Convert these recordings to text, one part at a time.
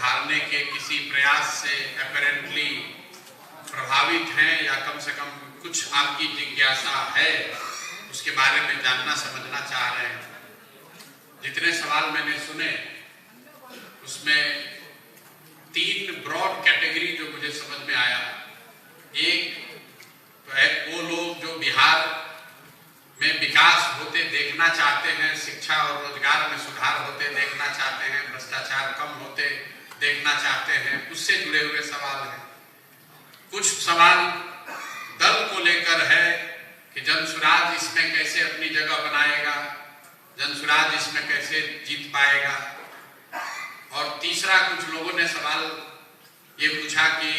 हारने के किसी प्रयास से अपेरेंटली प्रभावित हैं या कम से कम कुछ आपकी जिज्ञासा है, उसके बारे में जानना समझना चाह रहे हैं। जितने सवाल मैंने सुने उसमें 3 ब्रॉड कैटेगरी जो मुझे समझ में आया। एक तो है वो लोग जो बिहार में विकास होते देखना चाहते हैं, शिक्षा और रोजगार में सुधार होते देखना चाहते हैं, भ्रष्टाचार कम होते देखना चाहते हैं, उससे जुड़े हुए सवाल हैं। कुछ सवाल दल को लेकर है कि जनसुराज इसमें कैसे अपनी जगह बनाएगा, जनसुराज इसमें कैसे जीत पाएगा। और तीसरा, कुछ लोगों ने सवाल ये पूछा कि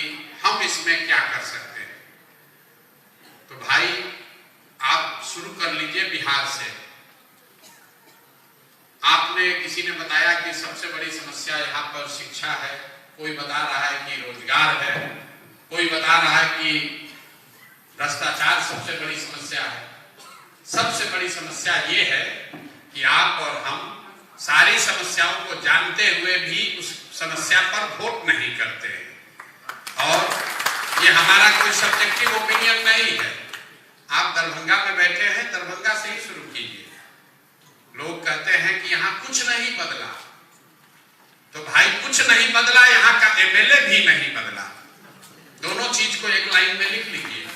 हम इसमें क्या कर सकते हैं। तो भाई आप शुरू कर लीजिए बिहार से। आपने किसी ने बताया कि सबसे बड़ी समस्या यहाँ पर शिक्षा है, कोई बता रहा है कि रोजगार है, कोई बता रहा है कि भ्रष्टाचार सबसे बड़ी समस्या है। सबसे बड़ी समस्या ये है कि आप और हम सारी समस्याओं को जानते हुए भी उस समस्या पर वोट नहीं करते हैं। और ये हमारा कोई सब्जेक्टिव ओपिनियन नहीं है। आप दरभंगा में बैठे हैं, दरभंगा से ही शुरू कीजिए। लोग कहते हैं कि यहाँ कुछ नहीं बदला, तो भाई कुछ नहीं बदला, यहाँ का एमएलए भी नहीं बदला। दोनों चीज को एक लाइन में लिख लीजिए।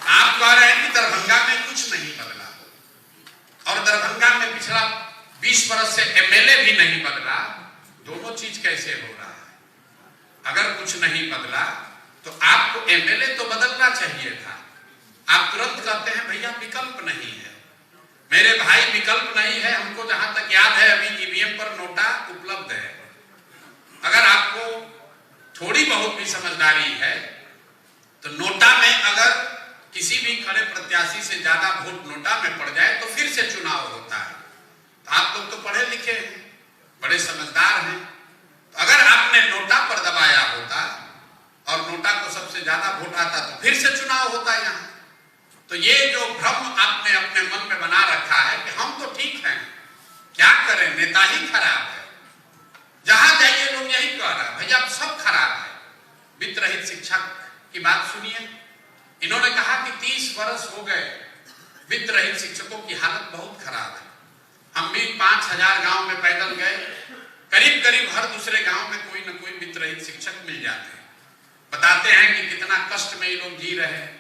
आप कह रहे हैं कि दरभंगा में कुछ नहीं बदला, और दरभंगा में पिछला 20 वर्ष से एमएलए भी नहीं बदला। दोनों चीज कैसे हो रहा है? अगर कुछ नहीं बदला तो आपको एमएलए तो बदलना चाहिए था। आप तुरंत कहते हैं भैया विकल्प नहीं है। मेरे भाई विकल्प नहीं है। हमको जहां तक याद है अभी ईवीएम पर नोटा उपलब्ध है। अगर आपको थोड़ी बहुत भी समझदारी है तो नोटा में अगर किसी भी खड़े प्रत्याशी से ज्यादा वोट नोटा में पड़ जाए तो फिर से चुनाव होता है। तो आप लोग तो पढ़े लिखे हैं, बड़े समझदार हैं। तो अगर आपने नोटा पर दबाया होता और नोटा को सबसे ज्यादा वोट आता तो फिर से चुनाव होता यहाँ। तो ये जो भ्रम आपने अपने मन में बना रखा है कि हम तो ठीक हैं, क्या करें, नेता ही खराब है। जहां जाइए लोग यही कह रहे हैं भैया सब खराब है। वित्त रहित शिक्षा की बात सुनिए। इन्होंने कहा कि 30 वर्ष हो गए, वित्त रहित शिक्षकों की हालत बहुत खराब है। हम भी 5000 गांव में पैदल गए, करीब करीब हर दूसरे गांव में कोई न कोई वित्त रहित शिक्षक मिल जाते हैं। बताते हैं कि कितना कष्ट में ये लोग जी रहे हैं।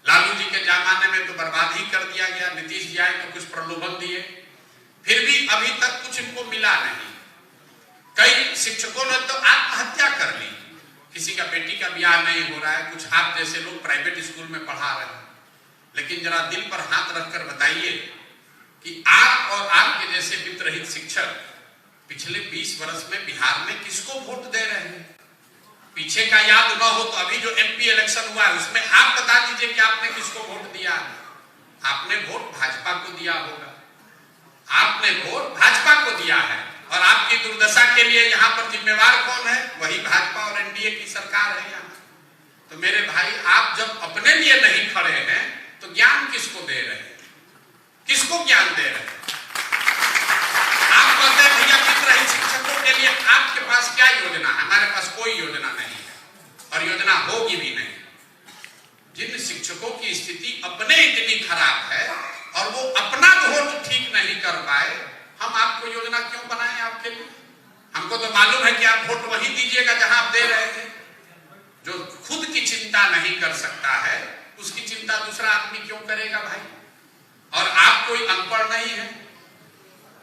लालू जी के जमाने में तो बर्बाद ही कर दिया गया, नीतीश जी आए तो कुछ प्रलोभन दिए, फिर भी अभी तक कुछ इनको मिला नहीं। कई शिक्षकों ने तो आत्महत्या कर ली, किसी का बेटी का ब्याह नहीं हो रहा है। कुछ आप जैसे लोग प्राइवेट स्कूल में पढ़ा रहे हैं, लेकिन जरा दिल पर हाथ रखकर बताइए कि आप और आपके जैसे वित्त रहित शिक्षक पिछले 20 वर्ष में बिहार में किसको वोट दे रहे हैं? पीछे का याद न हो तो अभी जो एमपी इलेक्शन हुआ है उसमें आप बता दीजिए कि आपने किसको वोट दिया है। आपने वोट भाजपा को दिया होगा, आपने वोट भाजपा को दिया है। और आपकी दुर्दशा के लिए यहाँ पर जिम्मेवार कौन है? वही भाजपा और एनडीए की सरकार है यहाँ। तो मेरे भाई, आप जब अपने लिए नहीं खड़े हैं तो ज्ञान किसको दे रहे हैं? किसको ज्ञान दे रहे हैं? आप कहते हैं भैया वित्त रहित शिक्षकों के लिए आपके पास क्या योजना है? हमारे पास कोई योजना नहीं है और योजना होगी भी नहीं। जिन शिक्षकों की स्थिति अपने इतनी खराब है और वो अपना वोट ठीक नहीं कर पाए, हम आपको योजना क्यों बनाएं आपके लिए? हमको तो मालूम है कि आप वोट वही दीजिएगा जहां आप दे रहे थे। जो खुद की चिंता नहीं कर सकता है उसकी चिंता दूसरा आदमी क्यों करेगा भाई? और आप कोई अनपढ़ नहीं है,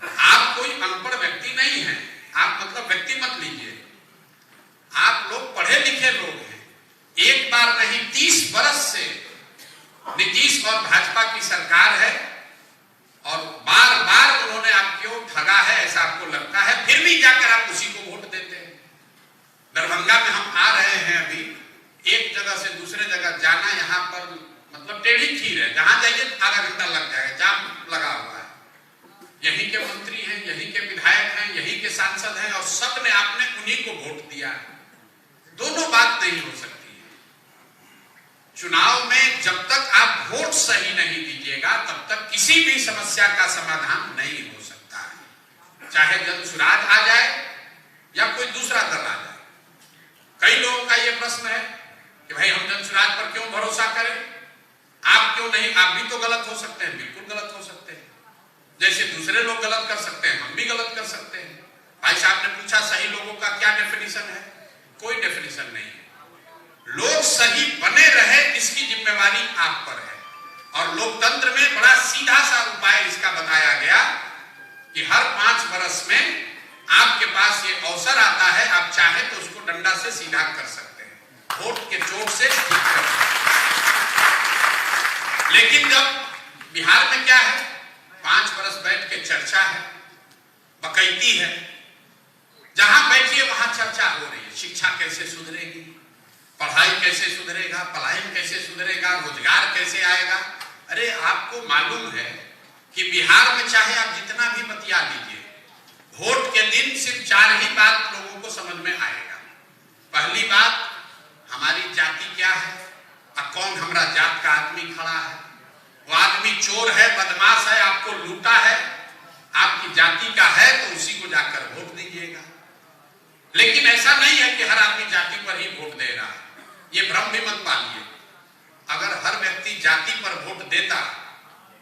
आप कोई अनपढ़ व्यक्ति नहीं है। आप मतलब व्यक्ति मत लीजिए, आप लोग पढ़े लिखे लोग हैं। एक बार नहीं 30 वर्ष से नीतीश और भाजपा की सरकार है और बार बार उन्होंने आपको ठगा है ऐसा आपको लगता है, फिर भी जाकर आप उसी को वोट देते हैं। दरभंगा में हम आ रहे हैं, अभी एक जगह से दूसरे जगह जाना यहाँ पर मतलब टेढ़ी खीर है। जहां जाइए आधा घंटा लग जाएगा, जाम लगा हुआ है। यहीं के मंत्री हैं, यहीं के विधायक हैं, यहीं के सांसद हैं और सब ने आपने उन्हीं को वोट दिया है। दोनों बात नहीं हो सकती है। चुनाव में जब तक आप वोट सही नहीं दीजिएगा तब तक किसी भी समस्या का समाधान नहीं हो सकता है। चाहे जनसुराज आ जाए या कोई दूसरा दल आ जाए, राज पर क्यों भरोसा करें? आप क्यों नहीं? आप भी तो गलत हो सकते हैं, बिल्कुल गलत हो सकते हैं। जैसे दूसरे लोग गलत कर सकते हैं, हम भी गलत कर सकते हैं। भाई साहब ने पूछा सही लोगों का क्या डेफिनेशन है? कोई डेफिनेशन नहीं है। लोग सही बने रहे इसकी जिम्मेवारी आप पर है। और लोकतंत्र में बड़ा सीधा सा उपाय इसका बताया गया कि हर 5 वर्ष में आपके पास ये अवसर आता है, आप चाहे तो उसको डंडा से सीधा कर सकते हैं, वोट के चोट से ठीक कर सकते हैं। लेकिन जब बिहार में क्या है, 5 वर्ष बैठ के चर्चा है, बकैती है, जहां बैठिए वहां चर्चा हो रही है। शिक्षा कैसे सुधरेगी, पढ़ाई कैसे सुधरेगा, पलायन कैसे सुधरेगा, रोजगार कैसे आएगा। अरे आपको मालूम है कि बिहार में चाहे आप जितना भी बतिया लीजिए, वोट के दिन सिर्फ 4 ही बात लोगों को समझ में आएगा। पहली बात, हमारी जाति क्या है और कौन हमारा जात का आदमी खड़ा है। वो आदमी चोर है, बदमाश है, आपको लूटा है, आपकी जाति का है तो उसी को जाकर वोट दीजिएगा। लेकिन ऐसा नहीं है कि हर आदमी जाति पर ही वोट दे रहा है, ये भ्रम भी मत पालिए। अगर हर व्यक्ति जाति पर वोट देता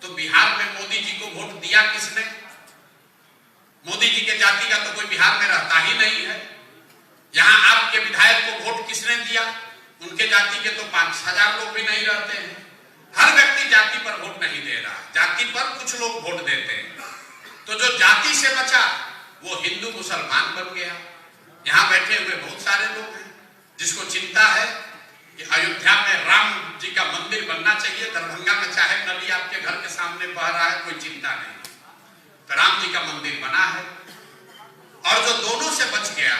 तो बिहार में मोदी जी को वोट दिया किसने? मोदी जी के जाति का तो कोई बिहार में रहता ही नहीं है। यहां आपके विधायक को वोट किसने दिया? उनके जाति के तो 5,000 लोग भी नहीं रहते हैं। हर व्यक्ति जाति पर वोट नहीं दे रहा, जाति पर कुछ लोग वोट देते हैं। तो जो जाति से बचा वो हिंदू मुसलमान बन गया। यहां बैठे हुए बहुत सारे लोग हैं जिसको चिंता है कि अयोध्या में राम जी का मंदिर बनना चाहिए, दरभंगा में चाहे नदी आपके घर के सामने बह रहा है, कोई चिंता नहीं, तो राम जी का मंदिर बना है। और जो दोनों से बच गया,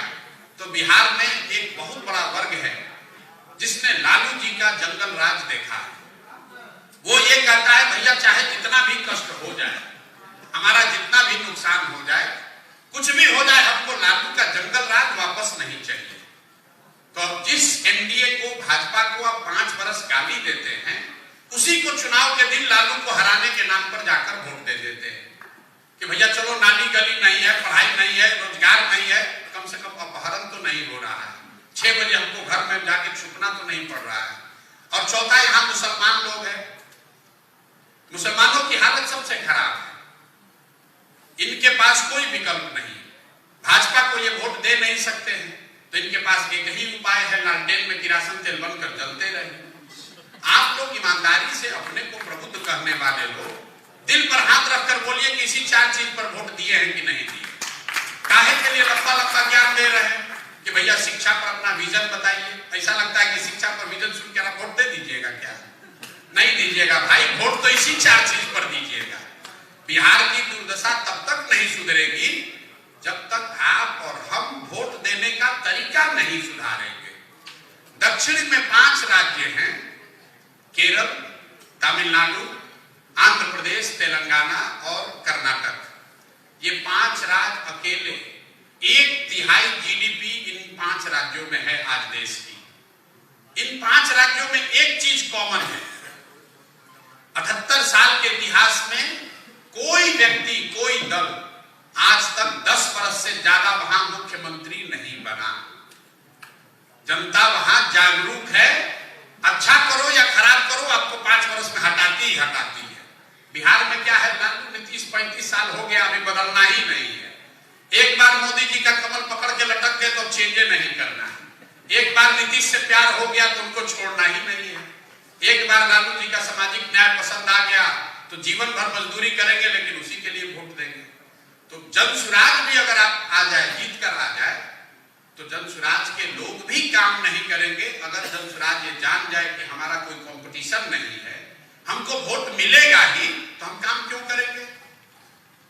तो बिहार में एक बहुत बड़ा वर्ग है जिसने लालू जी का जंगल राज देखा है। वो ये कहता है भैया चाहे जितना भी कष्ट हो जाए, हमारा जितना भी नुकसान हो जाए, कुछ भी हो जाए, हमको लालू का जंगल राज वापस नहीं चाहिए। तो जिस एनडीए को, भाजपा को आप 5 वर्ष गाली देते हैं, उसी को चुनाव के दिन लालू को हराने के नाम पर जाकर वोट दे देते हैं कि भैया चलो नाली गली नहीं है, पढ़ाई नहीं है, रोजगार नहीं है, कम से कम अपहरण तो नहीं हो रहा है, 6 बजे हमको घर में जाके छुपना तो नहीं पड़ रहा है। और चौथा, यहां मुसलमान लोग हैं, मुसलमानों की हालत सबसे खराब है, इनके पास कोई विकल्प नहीं। भाजपा को ये वोट दे नहीं सकते हैं तो इनके पास एक ही उपाय है, लालटेन में किरासन तेल बनकर जलते रहे। आप लोग ईमानदारी से अपने को प्रबुद्ध करने वाले लोग दिल पर हाथ रखकर बोलिए कि इसी 4 चीज पर वोट दिए हैं कि नहीं दिए। काहे के लिए लंबा लंबा ज्ञान दे रहे हैं कि भैया शिक्षा पर अपना विजन बताइए। ऐसा लगता है कि शिक्षा पर विजन सुनकर आप वोट दे दीजिएगा, क्या नहीं दीजिएगा भाई, वोट तो इसी 4 चीज पर दीजिएगा। बिहार की दुर्दशा तब तक नहीं सुधरेगी जब तक आप और हम वोट देने का तरीका नहीं सुधारेंगे। दक्षिण में 5 राज्य हैं, केरल, तमिलनाडु, आंध्र प्रदेश, तेलंगाना और कर्नाटक। ये 5 राज्य अकेले 1/3 जीडीपी इन 5 राज्यों में है आज देश की। इन 5 राज्यों में एक चीज कॉमन है, 78 साल के इतिहास में कोई व्यक्ति, कोई दल आज तक 10 वर्ष से ज्यादा वहां मुख्यमंत्री नहीं बना। जनता वहां जागरूक है, अच्छा करो या खराब करो, आपको 5 वर्ष में हटाती ही हटाती है। बिहार में क्या है, लालू नीतीश 35 साल हो गया, अभी बदलना ही नहीं है। एक बार मोदी जी का कमर पकड़ के लटक गए तो चेंज नहीं करना है। एक बार नीतीश से प्यार हो गया तो उनको छोड़ना ही नहीं है। एक बार लालू जी का सामाजिक न्याय पसंद आ गया तो जीवन भर मजदूरी करेंगे, लेकिन उसी के लिए वोट देंगे। तो जनसुराज भी अगर आप आ जाए, जीत कर आ जाए, तो जनसुराज के लोग भी काम नहीं करेंगे। अगर जनसुराज ये जान जाए कि हमारा कोई कंपटीशन नहीं है, हमको वोट मिलेगा ही, तो हम काम क्यों करेंगे।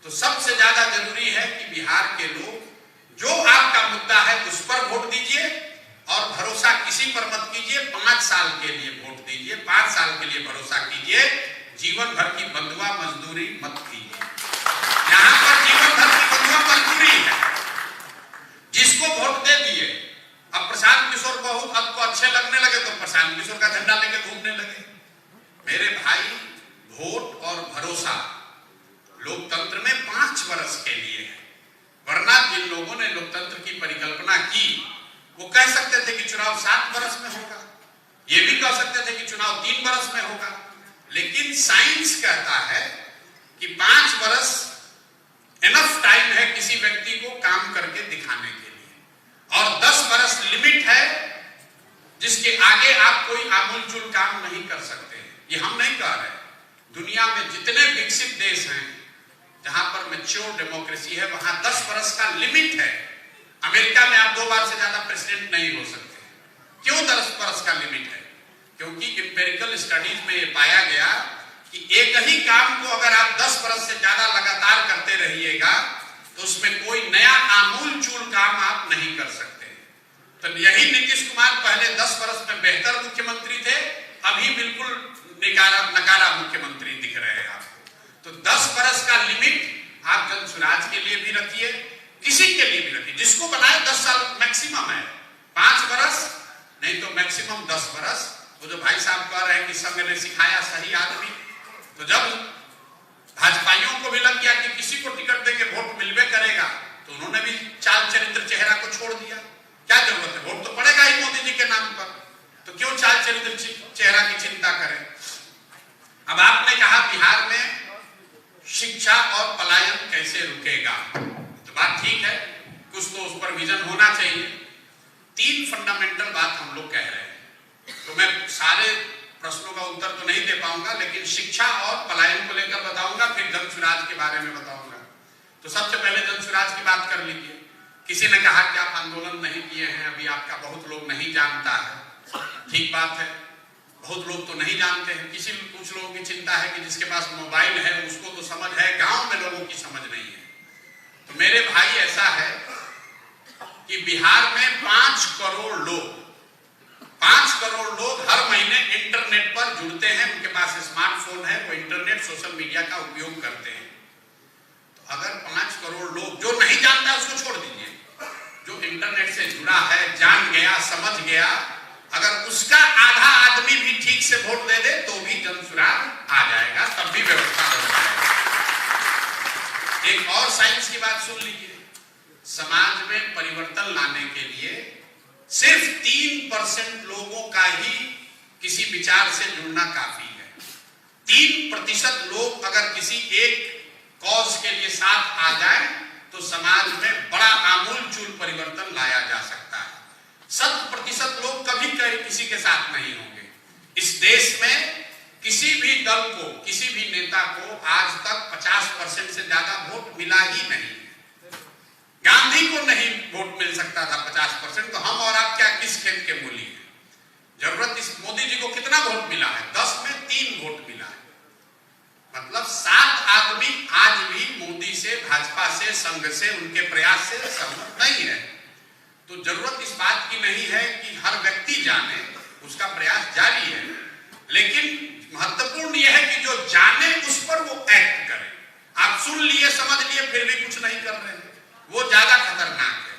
तो सबसे ज्यादा जरूरी है कि बिहार के लोग जो आपका मुद्दा है उस पर वोट दीजिए और भरोसा किसी पर मत कीजिए। 5 साल के लिए वोट दीजिए, 5 साल के लिए भरोसा कीजिए, जीवन भर की बंधुआ मजदूरी मत कीजिए। यहां पर जीवन भर की बंधुआ मजदूरी है। जिसको वोट दे दिए, अब प्रशांत किशोर बहुत आपको अच्छे लगने लगे तो प्रशांत किशोर का झंडा लेकर घूमने लगे। मेरे भाई, वोट और भरोसा लोकतंत्र में 5 वर्ष के लिए है, वरना जिन लोगों ने लोकतंत्र की परिकल्पना की वो कह सकते थे कि चुनाव 7 वर्ष में होगा। ये भी कह सकते थे कि चुनाव 3 वर्ष में होगा, लेकिन साइंस कहता है कि 5 वर्ष इनफ टाइम है किसी व्यक्ति को काम करके दिखाने के लिए, और 10 वर्ष लिमिट है जिसके आगे आप कोई आमूलचूल काम नहीं कर सकते। ये हम नहीं कह रहे, दुनिया में जितने विकसित देश हैं जहां पर मैच्योर डेमोक्रेसी है वहां 10 वर्ष का लिमिट है। अमेरिका में आप 2 बार से ज्यादा प्रेसिडेंट नहीं हो सकते। क्यों 10 वर्ष का लिमिट है? क्योंकि इंपेरिकल स्टडीज में ये पाया गया कि एक ही काम को अगर आप 10 वर्ष से ज्यादा लगातार करते रहिएगा तो उसमें कोई नया आमूलचूल काम आप नहीं कर सकते। तो यही नीतीश कुमार पहले 10 वर्ष में बेहतर मुख्यमंत्री थे, अभी बिल्कुल नकारा मुख्यमंत्री दिख रहे हैं आपको। तो 10 वर्ष का लिमिट आप जन सुराज के लिए भी रखिए, किसी के लिए भी रखिए, जिसको बनाए 10 साल मैक्सिमम है, 5 वर्ष नहीं तो मैक्सिमम 10 वर्ष। वो जो भाई साहब कह रहे हैं कि संघ ने सिखाया सही आदमी, तो जब भाजपाइयों को भी लग गया कि किसी को टिकट देके वोट मिलवे करेगा तो उन्होंने भी चाल चरित्र चेहरा को छोड़ दिया। क्या जरूरत है, वोट तो पड़ेगा ही मोदी जी के नाम पर, तो क्यों चाल चरित्र चेहरा की चिंता करें। अब आपने कहा बिहार में शिक्षा और पलायन कैसे रुकेगा, तो बात ठीक है, कुछ तो उस पर विजन होना चाहिए। 3 फंडामेंटल बात हम लोग कह रहे हैं, तो मैं सारे प्रश्नों का उत्तर तो नहीं दे पाऊंगा, लेकिन शिक्षा और पलायन को लेकर बताऊंगा, फिर जन सुराज के बारे में बताऊंगा। तो सबसे पहले जन सुराज की बात कर लीजिए। किसी ने कहा कि आप आंदोलन नहीं किए हैं, अभी आपका बहुत लोग नहीं जानता है। ठीक बात है, बहुत लोग तो नहीं जानते हैं। कुछ लोगों की चिंता है कि जिसके पास मोबाइल है उसको तो समझ है, गांव में लोगों की समझ नहीं है। तो मेरे भाई ऐसा है कि बिहार में 5 करोड़ लोग हर महीने इंटरनेट पर जुड़ते हैं, उनके पास स्मार्टफोन है, वो इंटरनेट सोशल मीडिया का उपयोग करते हैं। तो अगर 5 करोड़ लोग, जो नहीं जानता है उसको छोड़ दीजिए, जो इंटरनेट से जुड़ा है, जान गया, समझ गया, अगर उसका आधा आदमी भी ठीक से वोट दे दे तो भी जन सुराज आ जाएगा, तब भी व्यवस्था बन जाएगी। एक और साइंस की बात सुन लीजिए, समाज में परिवर्तन लाने के लिए सिर्फ 3% लोगों का ही किसी विचार से जुड़ना काफी है। 3% लोग अगर किसी एक कॉज के लिए साथ आ जाए तो समाज में बड़ा आमूलचूल परिवर्तन लाया जा सकता है। 100% लोग कभी किसी के साथ नहीं होंगे। इस देश में किसी भी दल को, किसी भी नेता को आज तक 50% से ज्यादा वोट मिला ही नहीं। गांधी को नहीं वोट मिल सकता था 50%, तो हम और आप क्या किस खेत के मूली हैं। जरूरत इस मोदी जी को कितना वोट मिला है? 10 में 3 वोट मिला है। मतलब 7 आदमी आज भी मोदी से, भाजपा से, संघ से, उनके प्रयास से सहमत नहीं है। तो जरूरत इस बात की नहीं है कि हर व्यक्ति जाने, उसका प्रयास जारी है, लेकिन महत्वपूर्ण यह है कि जो जाने उस पर वो एक्ट करे। आप सुन लिए, समझ लिए, फिर भी कुछ नहीं कर रहे हैं, वो ज्यादा खतरनाक है।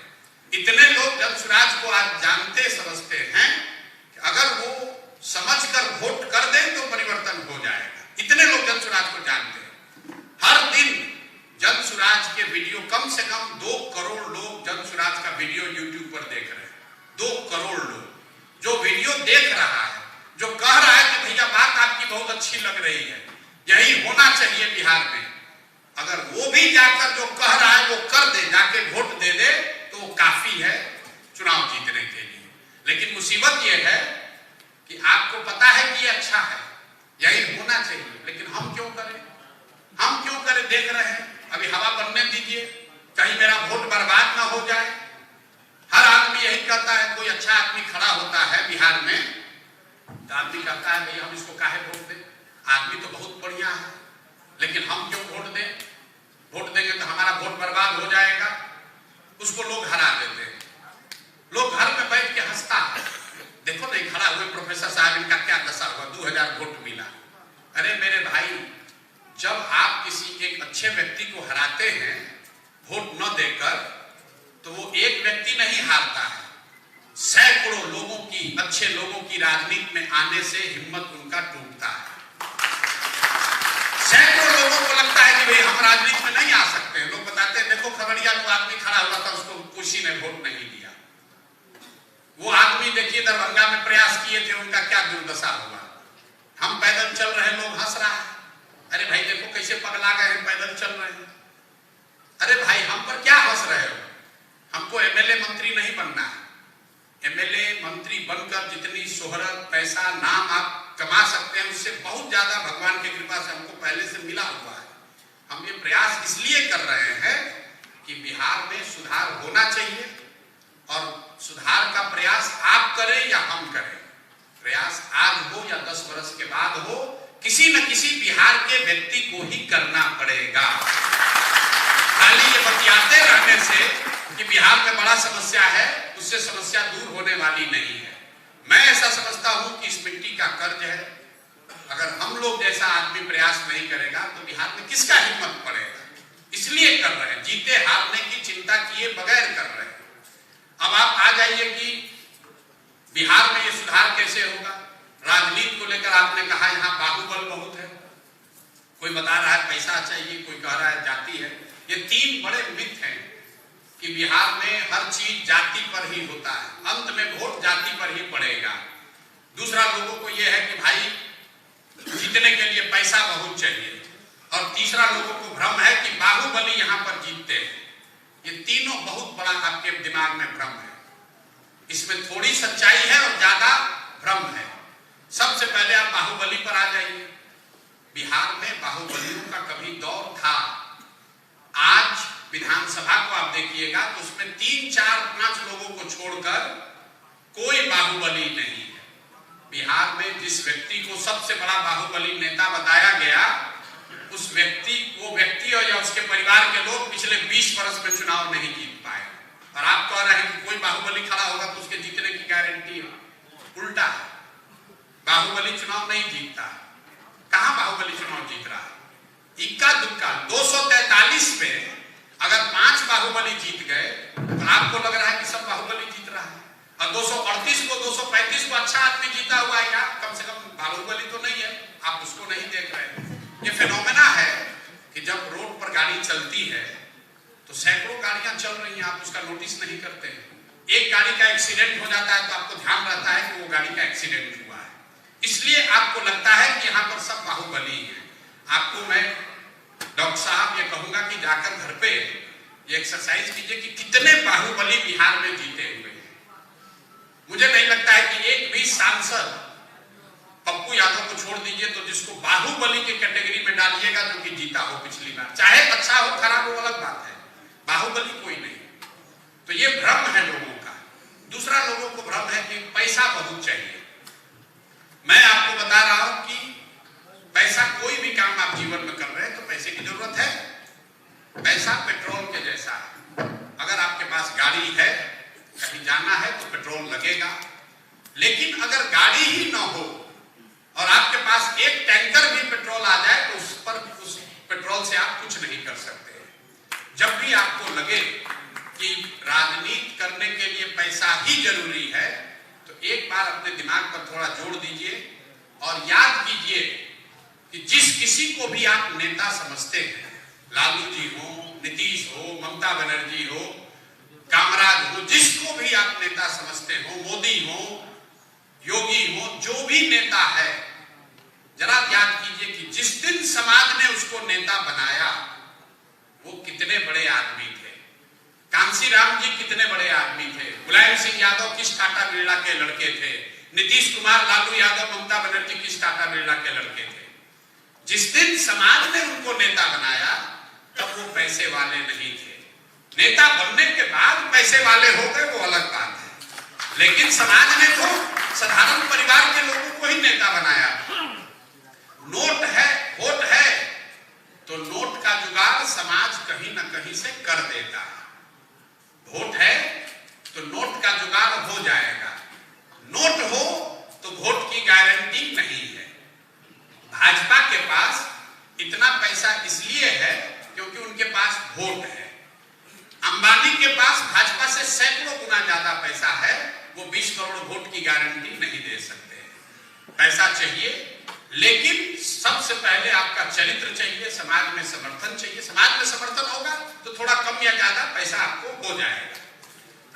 इतने लोग जन सुराज को आज जानते समझते हैं कि अगर वो समझकर वोट कर दें तो परिवर्तन हो जाएगा। इतने लोग जन सुराज को जानते हैं। हर दिन जन सुराज के वीडियो कम से कम 2 करोड़ लोग जन सुराज का वीडियो यूट्यूब पर देख रहे हैं। 2 करोड़ लोग जो वीडियो देख रहा है, जो कह रहा है कि भैया बात आपकी बहुत अच्छी लग रही है, यही होना चाहिए बिहार में। अगर वो भी जाकर जो कह रहा है वो कर दे, जाके वोट दे दे, तो वो काफी है चुनाव जीतने के लिए। लेकिन मुसीबत ये है कि आपको पता है कि ये अच्छा है, यही होना चाहिए, लेकिन हम क्यों करें? हम क्यों करें? देख रहे हैं, अभी हवा बनने दीजिए, कहीं मेरा वोट बर्बाद ना हो जाए। हर आदमी यही कहता है, कोई अच्छा आदमी खड़ा होता है बिहार में तो आदमी कहता है भाई हम इसको काहे वोट दें, आदमी तो बहुत बढ़िया है, लेकिन हम क्यों वोट दें? वोट देंगे तो हमारा वोट बर्बाद हो जाएगा। उसको लोग हरा देते हैं। लोग घर में बैठ के हंसता है, देखो नहीं खड़ा हुए प्रोफेसर साहब, इनका क्या दशा हुआ, 2000 वोट मिला। अरे मेरे भाई, जब आप किसी एक अच्छे व्यक्ति को हराते हैं वोट न देकर, तो वो एक व्यक्ति नहीं हारता है, सैकड़ों लोगों की, अच्छे लोगों की राजनीति में आने से हिम्मत उनका टूटता है। सैकड़ों लोगों को लगता है कि भाई हम राजनीति में नहीं आ सकते हैं। लोग बताते हैं देखो खगड़िया को आदमी खड़ा हुआ था, उसको किसी ने वोट नहीं दिया। वो आदमी देखिए दरभंगा में प्रयास किए थे, उनका क्या दुर्दशा हुआ। हम पैदल चल रहे, लोग हंस रहा है, अरे भाई देखो कैसे पगला गए हैं, पैदल चल रहे हैं। अरे भाई हम पर क्या हंस रहे हो? हमको एमएलए मंत्री नहीं बनना है। एमएलए मंत्री बनकर जितनी शोहरत, पैसा, नाम आप कमा सकते हैं, उससे बहुत ज्यादा भगवान की कृपा से हमको पहले से मिला हुआ है। हम ये प्रयास इसलिए कर रहे हैं कि बिहार में सुधार होना चाहिए, और सुधार का प्रयास आप करें या हम करें, प्रयास आज हो या 10 वर्ष के बाद हो, किसी न किसी बिहार के व्यक्ति को ही करना पड़ेगा। खाली ये बतियाते रहने से कि बिहार में बड़ा समस्या है, उससे समस्या दूर होने वाली नहीं है। मैं ऐसा समझता हूं कि इस मिट्टी का कर्ज है। अगर हम लोग जैसा आदमी प्रयास नहीं करेगा तो बिहार में किसका हिम्मत पड़ेगा? इसलिए कर रहे हैं, जीते हारने की चिंता किए बगैर कर रहे हैं। अब आप आ जाइए कि बिहार में ये सुधार कैसे होगा। राजनीति को लेकर आपने कहा यहाँ बाहुबल बहुत है, कोई बता रहा है पैसा चाहिए, कोई कह रहा है जाति है। ये 3 बड़े मिथ हैं कि बिहार में हर चीज जाति पर ही होता है, अंत में वोट जाति पर ही पड़ेगा। दूसरा, लोगों को यह है कि भाई जीतने के लिए पैसा बहुत चाहिए, और तीसरा, लोगों को भ्रम है कि बाहुबली यहाँ पर जीतते हैं। ये तीनों बहुत बड़ा आपके दिमाग में भ्रम है। इसमें थोड़ी सच्चाई है और ज्यादा भ्रम है। सबसे पहले आप बाहुबली पर आ जाइए। बिहार में बाहुबलियों का कभी दौर था। आज विधानसभा को आप देखिएगा तो उसमें 3, 4, 5 लोगों को छोड़कर कोई बाहुबली नहीं है। बिहार में जिस व्यक्ति को सबसे बड़ा बाहुबली नेता बताया गया, उस व्यक्ति, वो व्यक्ति और या उसके परिवार के लोग पिछले 20 वर्ष में चुनाव नहीं जीत पाए। और आप कह रहे हैं कि कोई बाहुबली खड़ा होगा तो उसके जीतने की गारंटी है। उल्टा है, बाहुबली चुनाव नहीं जीतता। कहां बाहुबली चुनाव जीत रहा है? इक्का दुक्का 243 पे अगर 5 बाहुबली जीत गए तो आपको लग रहा है कि सब बाहुबली जीत रहा है, और 238 को, 235 को अच्छा आदमी जीता हुआ है, यार कम से कम बाहुबली तो नहीं है। आप उसको नहीं देख रहे। ये फिनोमेना है कि जब रोड पर गाड़ी चलती है तो सैकड़ों गाड़ियां चल रही हैं, आप उसका नोटिस नहीं करते। एक गाड़ी का एक्सीडेंट हो जाता है तो आपको ध्यान रहता है कि वो गाड़ी का एक्सीडेंट हुआ है, इसलिए आपको लगता है कि यहाँ पर सब बाहुबली है। आपको मैं डॉक्टर साहब ये कहूंगा कि जाकर घर पे ये एक्सरसाइज कीजिए कि कितने बाहुबली बिहार में जीते हुए हैं। मुझे नहीं लगता है कि एक भी सांसद, पप्पू यादव को छोड़ दीजिए, तो जिसको बाहुबली की कैटेगरी में डालिएगा जो कि जीता हो पिछली बार, चाहे अच्छा हो खराब हो अलग बात है, बाहुबली कोई नहीं। तो ये भ्रम है लोगों का। दूसरा, लोगों को भ्रम है कि पैसा बहुत चाहिए। मैं आपको बता रहा हूं कि पैसा, कोई भी काम आप जीवन में कर रहे हैं तो पैसे की जरूरत है। पैसा पेट्रोल के जैसा है। अगर आपके पास गाड़ी है, कहीं जाना है तो पेट्रोल लगेगा, लेकिन अगर गाड़ी ही ना हो और आपके पास एक टैंकर भी पेट्रोल आ जाए तो उस पेट्रोल से आप कुछ नहीं कर सकते। जब भी आपको लगे कि राजनीति करने के लिए पैसा ही जरूरी है तो एक बार अपने दिमाग पर थोड़ा जोड़ दीजिए और याद कीजिए कि जिस किसी को भी आप नेता समझते हैं, लालू जी हो, नीतीश हो, ममता बनर्जी हो, कामराज हो, जिसको भी आप नेता समझते हो, मोदी हो, योगी हो, जो भी नेता है, जरा याद कीजिए कि जिस दिन समाज ने उसको नेता बनाया वो कितने बड़े आदमी थे। कांशीराम जी कितने बड़े आदमी थे। मुलायम सिंह यादव किस टाटा बिरला के लड़के थे। नीतीश कुमार, लालू यादव, ममता बनर्जी किस टाटा बिरला के लड़के थे। जिस दिन समाज ने उनको नेता बनाया तब वो पैसे वाले नहीं थे। नेता बनने के बाद पैसे वाले हो गए वो अलग बात है, लेकिन समाज ने तो साधारण परिवार के लोगों को ही नेता बनाया। नोट है, वोट है, तो नोट का जुगाड़ समाज कहीं ना कहीं से कर देता है। वोट है तो नोट का जुगाड़ हो जाएगा। नोट हो तो वोट की गारंटी नहीं है। भाजपा के पास इतना पैसा इसलिए है क्योंकि उनके पास वोट है। अंबानी के पास भाजपा से सैकड़ों गुना ज्यादा पैसा है, वो 20 करोड़ वोट की गारंटी नहीं दे सकते। पैसा चाहिए, लेकिन सबसे पहले आपका चरित्र चाहिए, समाज में समर्थन चाहिए। समाज में समर्थन होगा तो थोड़ा कम या ज्यादा पैसा आपको हो जाएगा।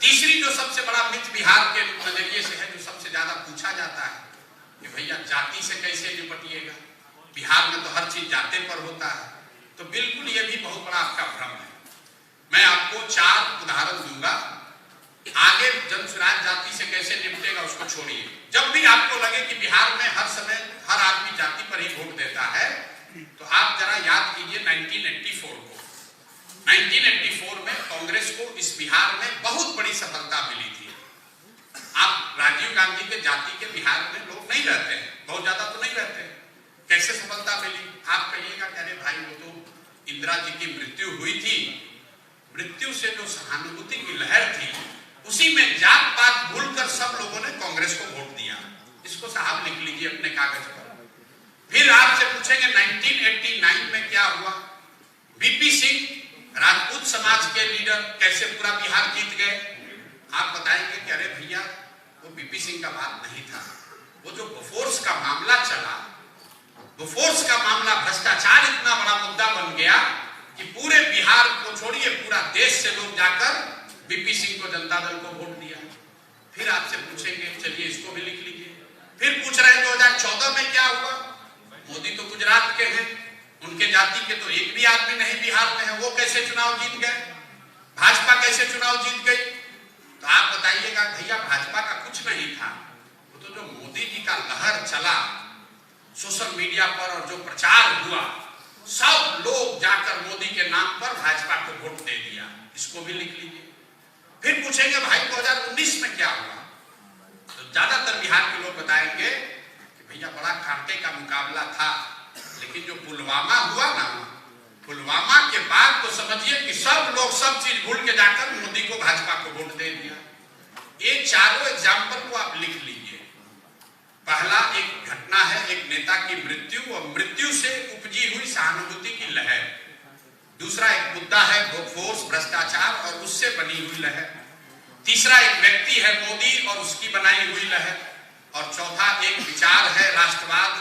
तीसरी जो सबसे बड़ा मिथ बिहार के नजरिए से है, जो सबसे ज्यादा पूछा जाता है कि भैया जाति से कैसे निपटिएगा, बिहार में तो हर चीज जाते पर होता है। तो बिल्कुल ये भी बहुत बड़ा आपका भ्रम है। मैं आपको 4 उदाहरण दूंगा। आगे जनसुराज जाति से कैसे निपटेगा उसको छोड़िए। जब भी आपको लगे कि बिहार में हर समय हर आदमी जाति पर ही वोट देता है, तो आप जरा याद कीजिए 1984 को। 1984 में कांग्रेस को इस बिहार में बहुत बड़ी सफलता मिली थी। आप राजीव गांधी के जाति के बिहार में लोग नहीं रहते हैं, बहुत ज्यादा तो नहीं रहते हैं। कैसे सफलता मिली? आप कहिएगा कि अरे भाई वो तो इंदिरा जी की मृत्यु हुई थी, मृत्यु से जो सहानुभूति की लहर थी उसी में जात पात भूलकर सब लोगों ने कांग्रेस को वोट दिया। इसको साहब लिख लीजिए अपने कागज पर। फिर आपसे पूछेंगे 1989 में क्या हुआ? बीपी सिंह राजपूत समाज के लीडर कैसे पूरा बिहार जीत गए? आप बताएंगे कि अरे भैया वो बीपी सिंह का बात नहीं था, वो जो बोफोर्स का मामला चला, बोफोर्स का मामला भ्रष्टाचार इतना बड़ा मुद्दा बन गया कि पूरे बिहार को छोड़िए पूरा देश से लोग जाकर बीपी सिंह को जनता दल को वोट दिया। फिर आपसे पूछेंगे, चलिए इसको भी लिख लीजिए। फिर पूछ रहे हैं 2014 में क्या हुआ? मोदी तो गुजरात के हैं, उनके जाति के तो एक भी आदमी नहीं बिहार में है, वो कैसे चुनाव जीत गए? भाजपा कैसे चुनाव जीत गई? तो आप बताइएगा भैया भाजपा का कुछ नहीं था, वो तो जो मोदी जी का लहर चला सोशल मीडिया पर और जो प्रचार हुआ, सब लोग जाकर मोदी के नाम पर भाजपा को वोट दे दिया। इसको भी लिख लीजिए। फिर पूछेंगे भाई 2019 में क्या हुआ? तो ज्यादातर बिहार के लोग बताएंगे कि भैया बड़ा कांटे का मुकाबला था, लेकिन जो पुलवामा हुआ ना, पुलवामा के बाद तो समझिए कि सब लोग सब चीज भूल के जाकर मोदी को भाजपा को वोट दे दिया। ये चारों एग्जाम्पल को आप लिख लीजिए। पहला एक घटना है, एक नेता की मृत्यु और मृत्यु से उपजी हुई सहानुभूति की लहर। दूसरा एक मुद्दा है बोफोर्स भ्रष्टाचार और उससे बनी हुई लहर। तीसरा एक व्यक्ति है मोदी और उसकी बनाई हुई लहर। और चौथा एक विचार है, राष्ट्रवाद